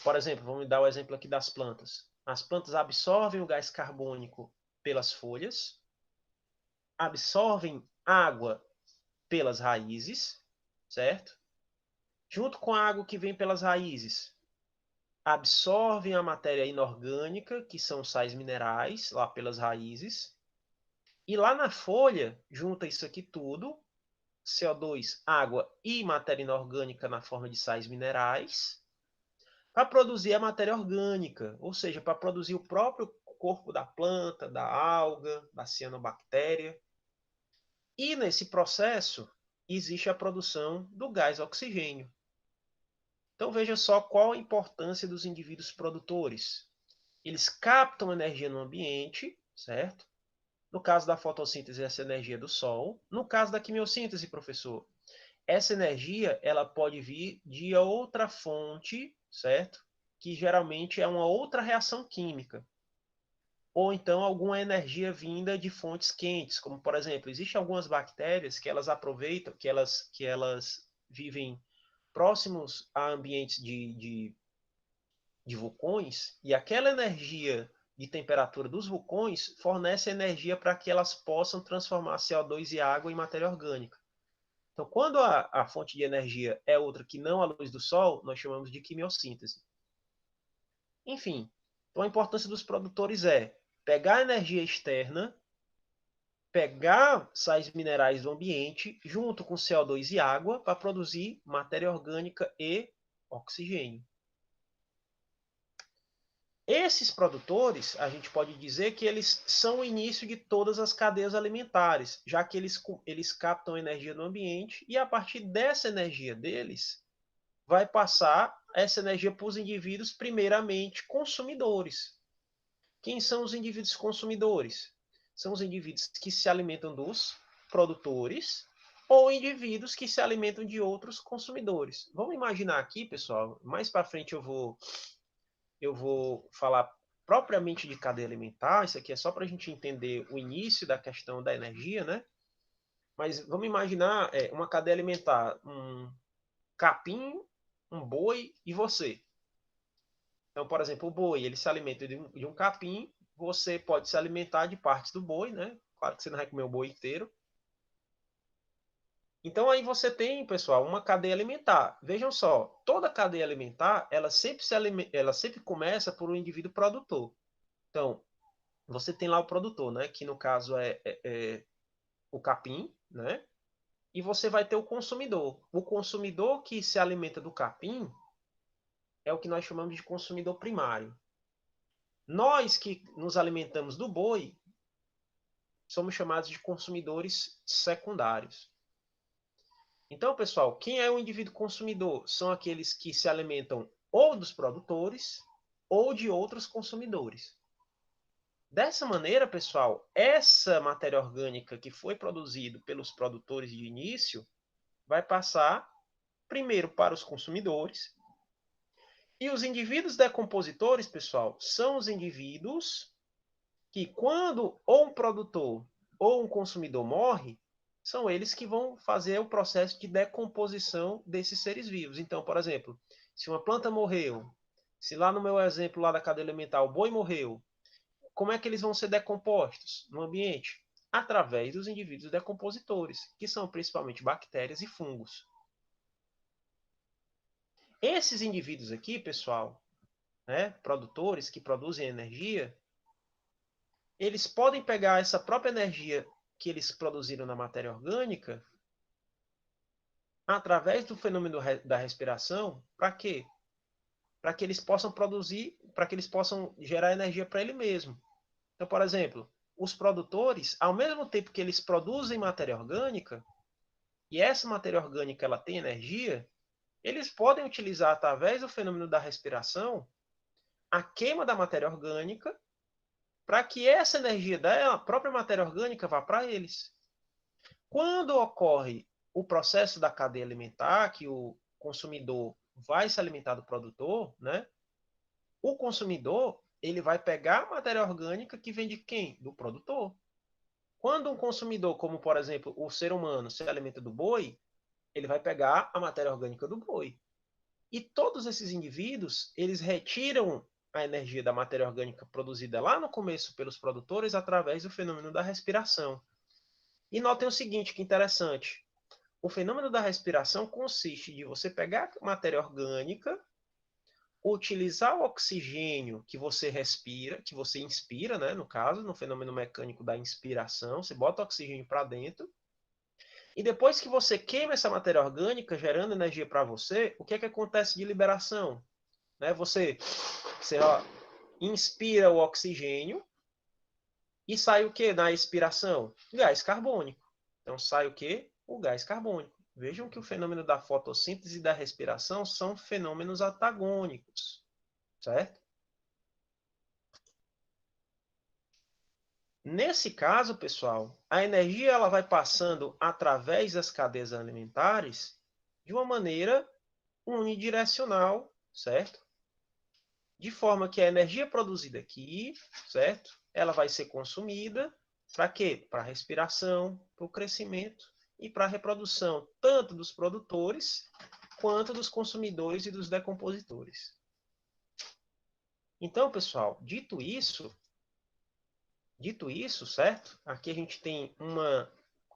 Por exemplo, vamos dar o exemplo aqui das plantas. As plantas absorvem o gás carbônico pelas folhas, absorvem água pelas raízes, certo? Junto com a água que vem pelas raízes, absorvem a matéria inorgânica, que são sais minerais, lá pelas raízes. E lá na folha, junta isso aqui tudo, CO2, água e matéria inorgânica na forma de sais minerais, para produzir a matéria orgânica, ou seja, para produzir o próprio corpo da planta, da alga, da cianobactéria. E nesse processo existe a produção do gás oxigênio. Então veja só qual a importância dos indivíduos produtores. Eles captam energia no ambiente, certo? No caso da fotossíntese, essa energia do Sol. No caso da quimiossíntese, professor, essa energia ela pode vir de outra fonte, certo? Que geralmente é uma outra reação química. Ou então alguma energia vinda de fontes quentes, como por exemplo, existem algumas bactérias que elas aproveitam, que elas vivem próximos a ambientes de vulcões, e aquela energia de temperatura dos vulcões fornece energia para que elas possam transformar CO2 e água em matéria orgânica. Então, quando a fonte de energia é outra que não a luz do Sol, nós chamamos de quimiossíntese. Enfim, então a importância dos produtores é pegar a energia externa, pegar sais minerais do ambiente, junto com CO2 e água, para produzir matéria orgânica e oxigênio. Esses produtores, a gente pode dizer que eles são o início de todas as cadeias alimentares, já que eles captam energia do ambiente e a partir dessa energia deles, vai passar essa energia para os indivíduos, primeiramente consumidores. Quem são os indivíduos consumidores? São os indivíduos que se alimentam dos produtores ou indivíduos que se alimentam de outros consumidores. Vamos imaginar aqui, pessoal, mais para frente eu vou eu vou falar propriamente de cadeia alimentar. Isso aqui é só para a gente entender o início da questão da energia, né? Mas vamos imaginar uma cadeia alimentar, um capim, um boi e você. Então, por exemplo, o boi, ele se alimenta de um capim, você pode se alimentar de partes do boi, né? Claro que você não vai comer o boi inteiro. Então aí você tem, pessoal, uma cadeia alimentar. Vejam só, toda cadeia alimentar, ela sempre começa por um indivíduo produtor. Então, você tem lá o produtor, né? Que no caso é o capim, né? E você vai ter o consumidor. O consumidor que se alimenta do capim é o que nós chamamos de consumidor primário. Nós que nos alimentamos do boi somos chamados de consumidores secundários. Então, pessoal, quem é o indivíduo consumidor? São aqueles que se alimentam ou dos produtores ou de outros consumidores. Dessa maneira, pessoal, essa matéria orgânica que foi produzida pelos produtores de início vai passar primeiro para os consumidores. E os indivíduos decompositores, pessoal, são os indivíduos que, quando ou um produtor ou um consumidor morre, são eles que vão fazer o processo de decomposição desses seres vivos. Então, por exemplo, se uma planta morreu, se lá no meu exemplo lá da cadeia alimentar o boi morreu, como é que eles vão ser decompostos no ambiente? Através dos indivíduos decompositores, que são principalmente bactérias e fungos. Esses indivíduos aqui, pessoal, né, produtores que produzem energia, eles podem pegar essa própria energia que eles produziram na matéria orgânica através do fenômeno da respiração, para quê? Para que eles possam produzir, para que eles possam gerar energia para ele mesmo. Então, por exemplo, os produtores, ao mesmo tempo que eles produzem matéria orgânica, e essa matéria orgânica ela tem energia, eles podem utilizar através do fenômeno da respiração a queima da matéria orgânica para que essa energia da própria matéria orgânica vá para eles. Quando ocorre o processo da cadeia alimentar, que o consumidor vai se alimentar do produtor, né? O consumidor ele vai pegar a matéria orgânica que vem de quem? Do produtor. Quando um consumidor, como por exemplo o ser humano, se alimenta do boi, ele vai pegar a matéria orgânica do boi. E todos esses indivíduos, eles retiram a energia da matéria orgânica produzida lá no começo pelos produtores através do fenômeno da respiração. E notem o seguinte, que interessante. O fenômeno da respiração consiste de você pegar a matéria orgânica, utilizar o oxigênio que você respira, que você inspira, né, no caso, no fenômeno mecânico da inspiração, você bota oxigênio para dentro, e depois que você queima essa matéria orgânica, gerando energia para você, o que é que acontece de liberação? Né? Você inspira o oxigênio e sai o que na expiração? Gás carbônico. Então sai o que? O gás carbônico. Vejam que o fenômeno da fotossíntese e da respiração são fenômenos antagônicos, certo? Nesse caso, pessoal, a energia ela vai passando através das cadeias alimentares de uma maneira unidirecional, certo? De forma que a energia produzida aqui, certo? Ela vai ser consumida para quê? Para a respiração, para o crescimento e para a reprodução, tanto dos produtores quanto dos consumidores e dos decompositores. Então, pessoal, dito isso, certo? Aqui a gente tem uma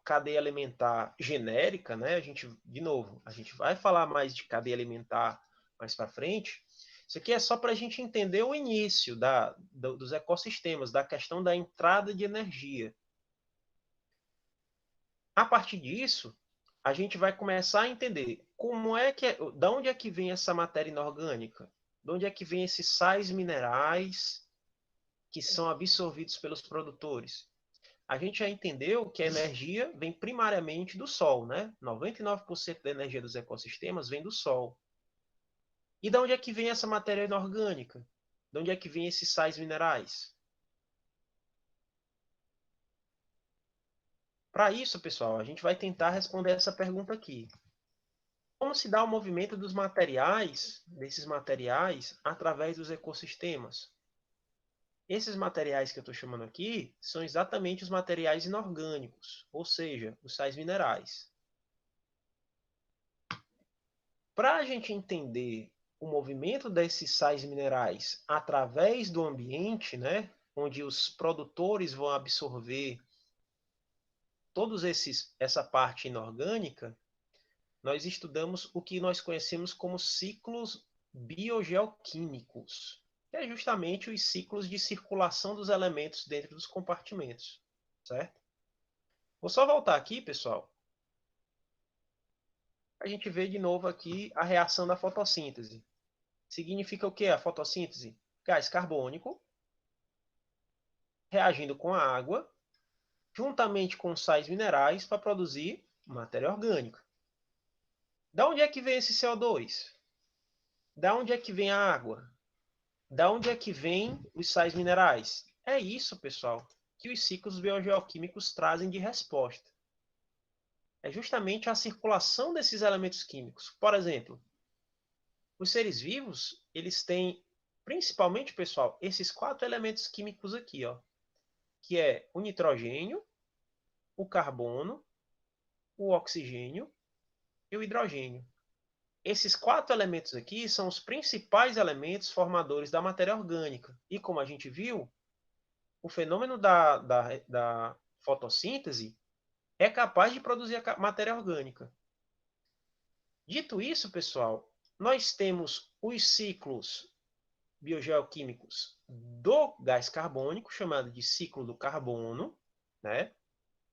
cadeia alimentar genérica, né? De novo, a gente vai falar mais de cadeia alimentar mais para frente. Isso aqui é só para a gente entender o início dos ecossistemas, da questão da entrada de energia. A partir disso, a gente vai começar a entender da onde é que vem essa matéria inorgânica, de onde é que vem esses sais minerais que são absorvidos pelos produtores. A gente já entendeu que a energia vem primariamente do Sol, né? 99% da energia dos ecossistemas vem do Sol. E de onde é que vem essa matéria inorgânica? De onde é que vem esses sais minerais? Para isso, pessoal, a gente vai tentar responder essa pergunta aqui. Como se dá o movimento dos materiais, desses materiais, através dos ecossistemas? Esses materiais que eu estou chamando aqui são exatamente os materiais inorgânicos, ou seja, os sais minerais. Para a gente entender o movimento desses sais minerais através do ambiente, né, onde os produtores vão absorver todos essa parte inorgânica, nós estudamos o que nós conhecemos como ciclos biogeoquímicos, que é justamente os ciclos de circulação dos elementos dentro dos compartimentos, certo? Vou só voltar aqui, pessoal. A gente vê de novo aqui a reação da fotossíntese. Significa o que a fotossíntese? Gás carbônico reagindo com a água, juntamente com sais minerais, para produzir matéria orgânica. Da onde é que vem esse CO2? Da onde é que vem a água? Da onde é que vem os sais minerais? É isso, pessoal, que os ciclos biogeoquímicos trazem de resposta. É justamente a circulação desses elementos químicos. Por exemplo, os seres vivos, eles têm, principalmente, pessoal, esses 4 elementos químicos aqui, ó, que é o nitrogênio, o carbono, o oxigênio e o hidrogênio. Esses 4 elementos aqui são os principais elementos formadores da matéria orgânica. E como a gente viu, o fenômeno da fotossíntese é capaz de produzir a matéria orgânica. Dito isso, pessoal, nós temos os ciclos biogeoquímicos do gás carbônico, chamado de ciclo do carbono, né?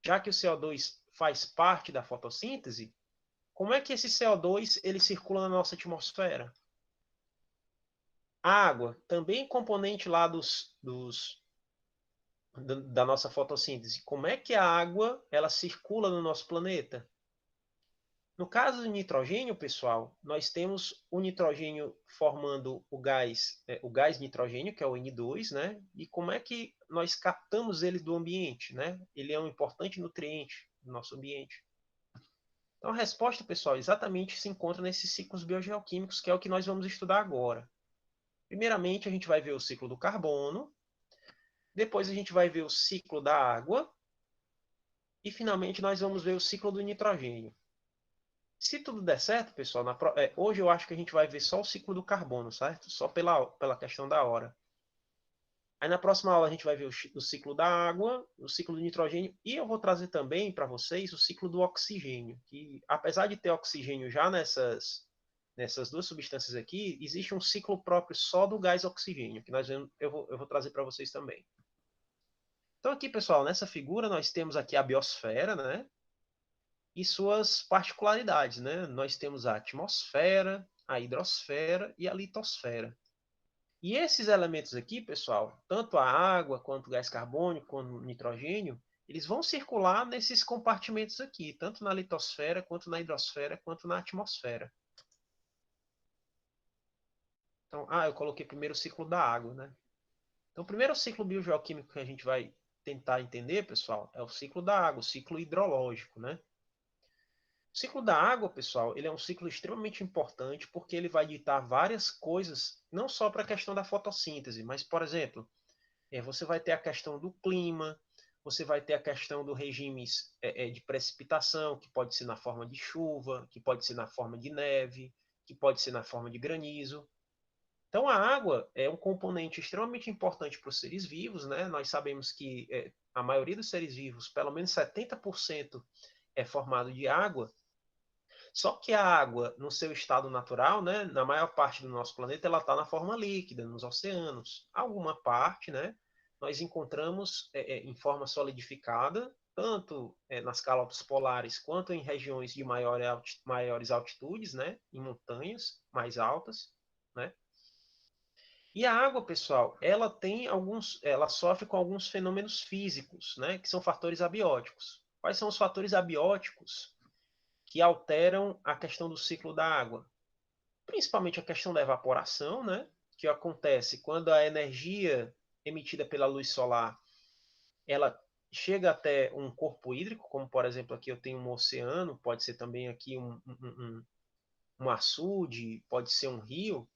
Já que o CO2 faz parte da fotossíntese, como é que esse CO2 ele circula na nossa atmosfera? A água, também componente lá da nossa fotossíntese. Como é que a água ela circula no nosso planeta? No caso do nitrogênio, pessoal, nós temos o nitrogênio formando o gás nitrogênio, que é o N2, né? E como é que nós captamos ele do ambiente, né? Ele é um importante nutriente do nosso ambiente. Então, a resposta, pessoal, exatamente se encontra nesses ciclos biogeoquímicos, que é o que nós vamos estudar agora. Primeiramente, a gente vai ver o ciclo do carbono, depois a gente vai ver o ciclo da água, e finalmente nós vamos ver o ciclo do nitrogênio. Se tudo der certo, pessoal, hoje eu acho que a gente vai ver só o ciclo do carbono, certo? Só pela questão da hora. Aí na próxima aula a gente vai ver o ciclo da água, o ciclo do nitrogênio, e eu vou trazer também para vocês o ciclo do oxigênio, que apesar de ter oxigênio já nessas 2 substâncias aqui, existe um ciclo próprio só do gás oxigênio, que eu vou trazer para vocês também. Então aqui, pessoal, nessa figura nós temos aqui a biosfera, né? E suas particularidades, né? Nós temos a atmosfera, a hidrosfera e a litosfera. E esses elementos aqui, pessoal, tanto a água, quanto o gás carbônico, quanto o nitrogênio, eles vão circular nesses compartimentos aqui, tanto na litosfera, quanto na hidrosfera, quanto na atmosfera. Então, eu coloquei primeiro o ciclo da água, né? Então, o primeiro ciclo biogeoquímico que a gente vai tentar entender, pessoal, é o ciclo da água, o ciclo hidrológico, né? O ciclo da água, pessoal, ele é um ciclo extremamente importante porque ele vai ditar várias coisas, não só para a questão da fotossíntese, mas, por exemplo, você vai ter a questão do clima, você vai ter a questão do regimes de precipitação, que pode ser na forma de chuva, que pode ser na forma de neve, que pode ser na forma de granizo. Então, a água é um componente extremamente importante para os seres vivos, né? Nós sabemos que a maioria dos seres vivos, pelo menos 70%, é formado de água. Só que a água, no seu estado natural, né, na maior parte do nosso planeta, ela está na forma líquida, nos oceanos. Alguma parte, né, nós encontramos em forma solidificada, tanto nas calotas polares quanto em regiões de maiores altitudes, né, em montanhas mais altas, né. E a água, pessoal, ela sofre com alguns fenômenos físicos, né, que são fatores abióticos. Quais são os fatores abióticos que alteram a questão do ciclo da água? Principalmente a questão da evaporação, né? Que acontece quando a energia emitida pela luz solar ela chega até um corpo hídrico, como por exemplo aqui eu tenho um oceano, pode ser também aqui um açude, pode ser um rio,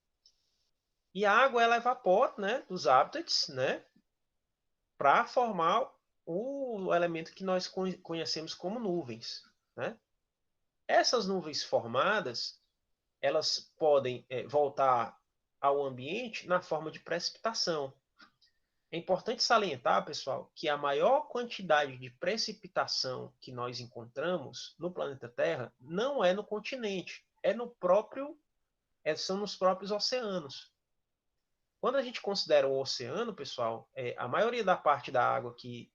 e a água ela evapora, né, dos habitats, né, para formar o elemento que nós conhecemos como nuvens, né? Essas nuvens formadas, elas podem voltar ao ambiente na forma de precipitação. É importante salientar, pessoal, que a maior quantidade de precipitação que nós encontramos no planeta Terra não é no continente, são nos próprios oceanos. Quando a gente considera o oceano, pessoal, a maioria da parte da água que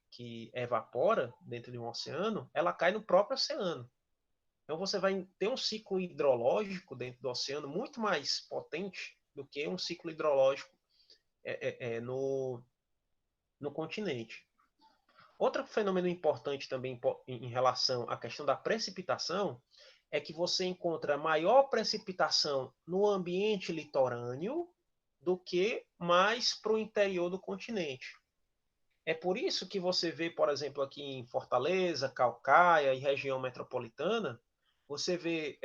evapora dentro de um oceano, ela cai no próprio oceano. Então você vai ter um ciclo hidrológico dentro do oceano muito mais potente do que um ciclo hidrológico no continente. Outro fenômeno importante também em relação à questão da precipitação é que você encontra maior precipitação no ambiente litorâneo do que mais para o interior do continente. É por isso que você vê, por exemplo, aqui em Fortaleza, Calcaia e região metropolitana, você vê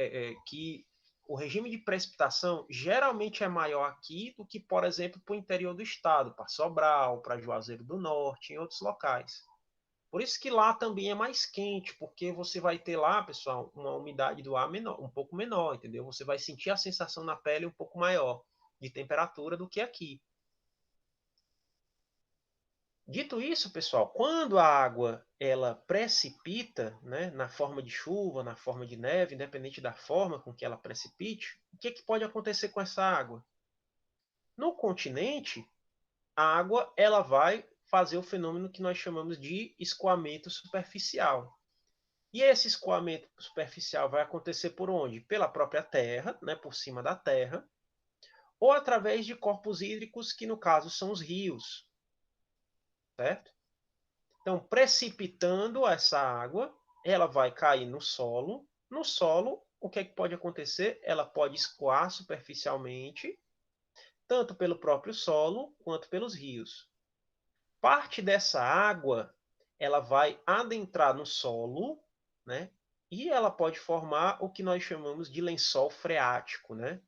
que o regime de precipitação geralmente é maior aqui do que, por exemplo, para o interior do estado, para Sobral, para Juazeiro do Norte, em outros locais. Por isso que lá também é mais quente, porque você vai ter lá, pessoal, uma umidade do ar menor, um pouco menor, entendeu? Você vai sentir a sensação na pele um pouco maior de temperatura do que aqui. Dito isso, pessoal, quando a água ela precipita, né, na forma de chuva, na forma de neve, independente da forma com que ela precipite, o que pode acontecer com essa água? No continente, a água ela vai fazer o fenômeno que nós chamamos de escoamento superficial. E esse escoamento superficial vai acontecer por onde? Pela própria terra, né, por cima da terra, ou através de corpos hídricos, que no caso são os rios, certo? Então, precipitando essa água, ela vai cair no solo. No solo, o que pode acontecer? Ela pode escoar superficialmente, tanto pelo próprio solo quanto pelos rios. Parte dessa água, ela vai adentrar no solo, né? E ela pode formar o que nós chamamos de lençol freático, né?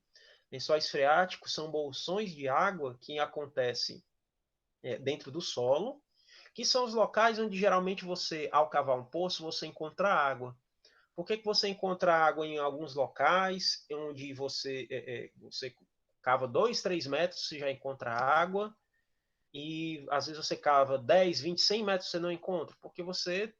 Lençóis freáticos são bolsões de água que acontecem dentro do solo, que são os locais onde geralmente você, ao cavar um poço, você encontra água. Por que você encontra água em alguns locais onde você cava 2, 3 metros, você já encontra água, e às vezes você cava 10, 20, 100 metros, você não encontra, porque você,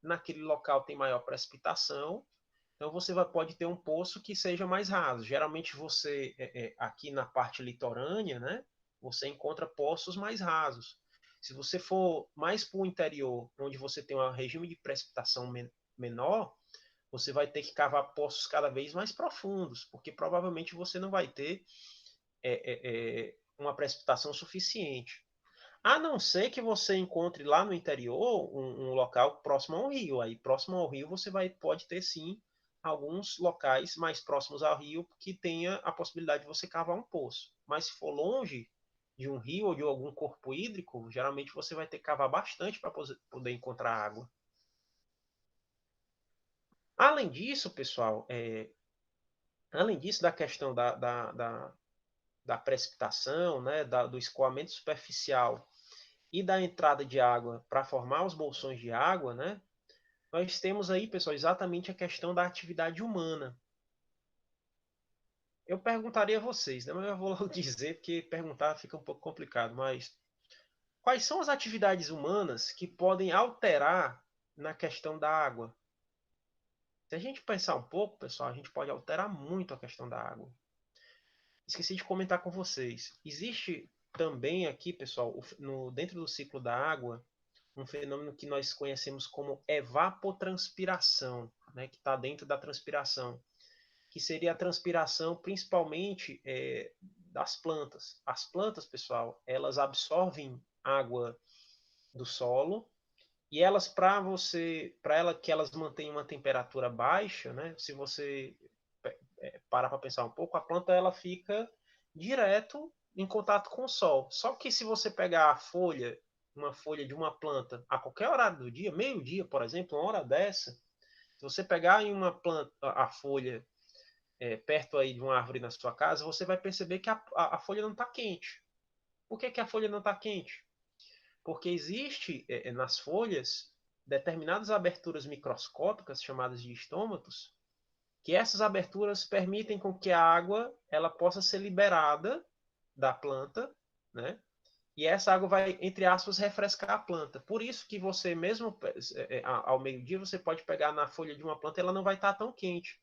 naquele local, tem maior precipitação, então você pode ter um poço que seja mais raso. Geralmente você, aqui na parte litorânea, né, você encontra poços mais rasos. Se você for mais para o interior, onde você tem um regime de precipitação menor, você vai ter que cavar poços cada vez mais profundos, porque provavelmente você não vai ter uma precipitação suficiente. A não ser que você encontre lá no interior um local próximo ao rio. Aí, próximo ao rio, pode ter sim alguns locais mais próximos ao rio que tenha a possibilidade de você cavar um poço. Mas se for longe de um rio ou de algum corpo hídrico, geralmente você vai ter que cavar bastante para poder encontrar água. Além disso, pessoal, além disso da questão da precipitação, né, do escoamento superficial e da entrada de água para formar os bolsões de água, né, nós temos aí, pessoal, exatamente a questão da atividade humana. Eu perguntaria a vocês, né, mas eu vou logo dizer, porque perguntar fica um pouco complicado, mas quais são as atividades humanas que podem alterar na questão da água? Se a gente pensar um pouco, pessoal, a gente pode alterar muito a questão da água. Esqueci de comentar com vocês. Existe também aqui, pessoal, dentro do ciclo da água, um fenômeno que nós conhecemos como evapotranspiração, né, que está dentro da transpiração, que seria a transpiração principalmente das plantas. As plantas, pessoal, elas absorvem água do solo e elas, que elas mantenham uma temperatura baixa, né, se você parar para pensar um pouco, a planta ela fica direto em contato com o sol. Só que se você pegar uma folha de uma planta a qualquer horário do dia, meio-dia, por exemplo, uma hora dessa, se você pegar em uma planta a folha perto aí de uma árvore na sua casa, você vai perceber que a folha não está quente. Por que a folha não está quente? Porque existe nas folhas determinadas aberturas microscópicas chamadas de estômatos, que essas aberturas permitem com que a água ela possa ser liberada da planta, né? E essa água vai, entre aspas, refrescar a planta. Por isso que você mesmo ao meio-dia você pode pegar na folha de uma planta e ela não vai estar tão quente,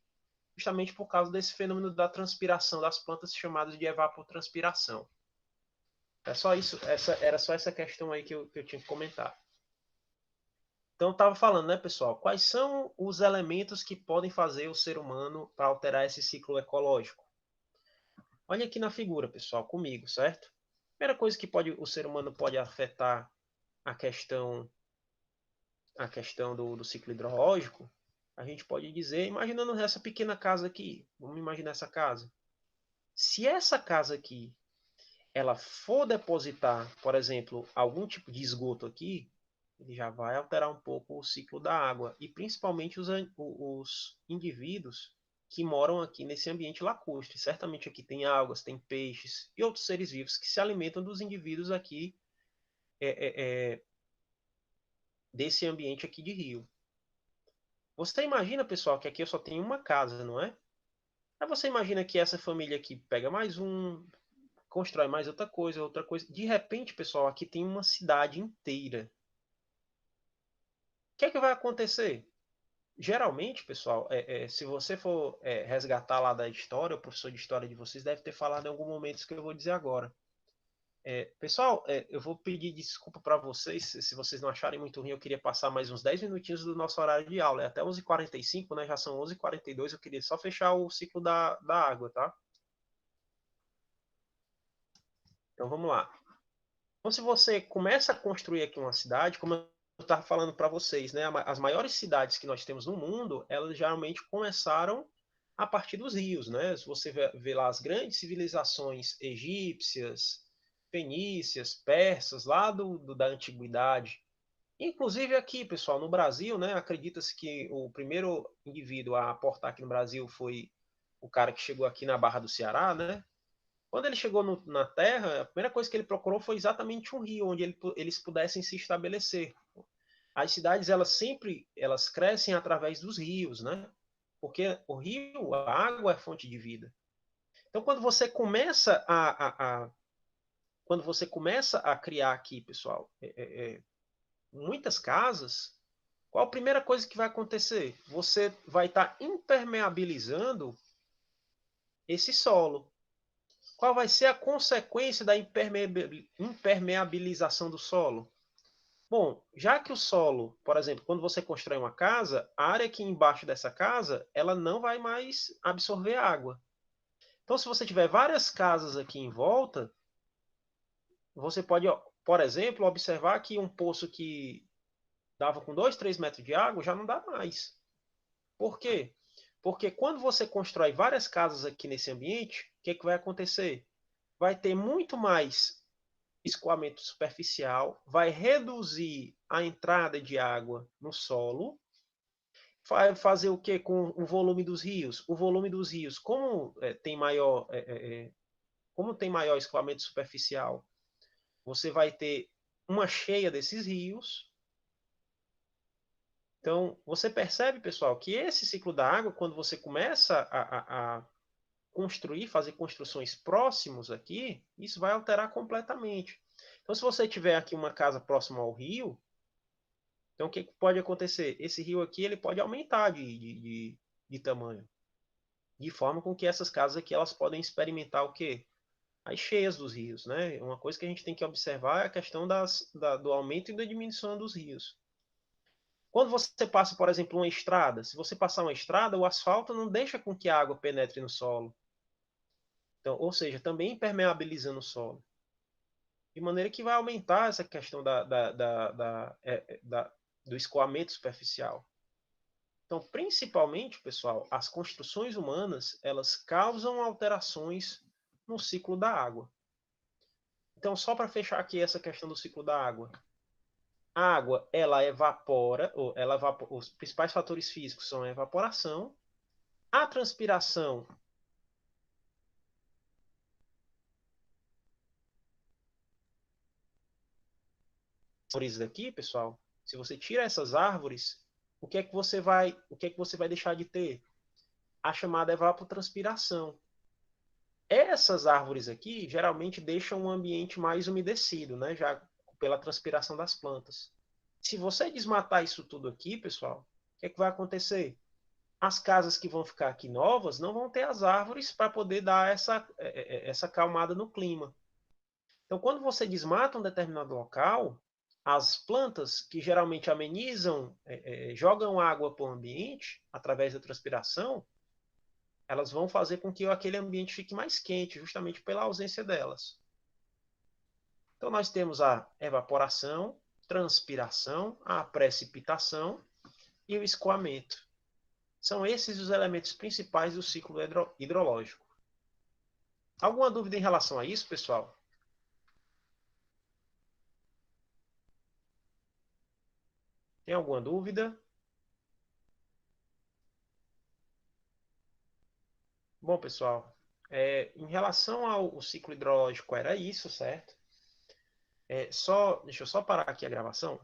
justamente por causa desse fenômeno da transpiração das plantas chamadas de evapotranspiração. É só isso, era só essa questão aí que eu tinha que comentar. Então, eu estava falando, né, pessoal? Quais são os elementos que podem fazer o ser humano para alterar esse ciclo ecológico? Olha aqui na figura, pessoal, comigo, certo? Primeira coisa que o ser humano pode afetar a questão, do ciclo hidrológico, a gente pode dizer, imaginando essa pequena casa aqui, vamos imaginar essa casa. Se essa casa aqui ela for depositar, por exemplo, algum tipo de esgoto aqui, ele já vai alterar um pouco o ciclo da água e principalmente os indivíduos que moram aqui nesse ambiente lacustre. Certamente aqui tem algas, tem peixes e outros seres vivos que se alimentam dos indivíduos aqui é, é, é, desse ambiente aqui de rio. Você imagina, pessoal, que aqui eu só tenho uma casa, não é? Aí você imagina que essa família aqui pega mais um, constrói mais outra coisa, outra coisa. De repente, pessoal, aqui tem uma cidade inteira. O que é que vai acontecer? Geralmente, pessoal, se você for resgatar lá da história, o professor de história de vocês deve ter falado em algum momento isso que eu vou dizer agora. Pessoal, eu vou pedir desculpa para vocês, se vocês não acharem muito ruim, eu queria passar mais uns 10 minutinhos do nosso horário de aula. É até 11h45, né? Já são 11h42, eu queria só fechar o ciclo da água, tá? Então vamos lá. Então, se você começa a construir aqui uma cidade, como eu estava falando para vocês, né, as maiores cidades que nós temos no mundo, elas geralmente começaram a partir dos rios, né? Se você vê lá as grandes civilizações egípcias, fenícias, persas, lá da antiguidade. Inclusive aqui, pessoal, no Brasil, né, acredita-se que o primeiro indivíduo a aportar aqui no Brasil foi o cara que chegou aqui na Barra do Ceará, né? Quando ele chegou na Terra, a primeira coisa que ele procurou foi exatamente um rio onde eles pudessem se estabelecer. As cidades elas crescem através dos rios, né? Porque o rio, a água é fonte de vida. Então, quando você começa a criar aqui, pessoal, muitas casas, qual a primeira coisa que vai acontecer? Você vai estar impermeabilizando esse solo. Qual vai ser a consequência da impermeabilização do solo? Bom, já que o solo, por exemplo, quando você constrói uma casa, a área aqui embaixo dessa casa, ela não vai mais absorver água. Então, se você tiver várias casas aqui em volta, você pode, por exemplo, observar que um poço que dava com 2, 3 metros de água já não dá mais. Por quê? Porque quando você constrói várias casas aqui nesse ambiente, o que, que vai acontecer? Vai ter muito mais escoamento superficial, vai reduzir a entrada de água no solo, vai fazer o que com o volume dos rios? O volume dos rios, como tem maior escoamento superficial, você vai ter uma cheia desses rios. Então, você percebe, pessoal, que esse ciclo da água, quando você começa a construir, fazer construções próximos aqui, isso vai alterar completamente. Então, se você tiver aqui uma casa próxima ao rio, então o que pode acontecer? Esse rio aqui ele pode aumentar de tamanho, de forma com que essas casas aqui elas podem experimentar o quê? As cheias dos rios, né? Uma coisa que a gente tem que observar é a questão do aumento e da diminuição dos rios. Quando você passa, por exemplo, uma estrada, se você passar uma estrada, o asfalto não deixa com que a água penetre no solo. Então, ou seja, também impermeabilizando o solo. De maneira que vai aumentar essa questão do escoamento superficial. Então, principalmente, pessoal, as construções humanas, elas causam alterações no ciclo da água. Então, só para fechar aqui essa questão do ciclo da água. A água, ela evapora, os principais fatores físicos são a evaporação, a transpiração árvores daqui, pessoal, se você tira essas árvores, o que é que você vai deixar de ter? A chamada evapotranspiração. Essas árvores aqui geralmente deixam o ambiente mais umedecido, né? Já pela transpiração das plantas. Se você desmatar isso tudo aqui, pessoal, o que é que vai acontecer? As casas que vão ficar aqui novas não vão ter as árvores para poder dar essa calmada no clima. Então, quando você desmata um determinado local, as plantas que geralmente amenizam, jogam água para o ambiente através da transpiração, elas vão fazer com que aquele ambiente fique mais quente, justamente pela ausência delas. Então, nós temos a evaporação, transpiração, a precipitação e o escoamento. São esses os elementos principais do ciclo hidrológico. Alguma dúvida em relação a isso, pessoal? Tem alguma dúvida? Bom, pessoal, em relação ao ciclo hidrológico, era isso, certo? Deixa eu só parar aqui a gravação.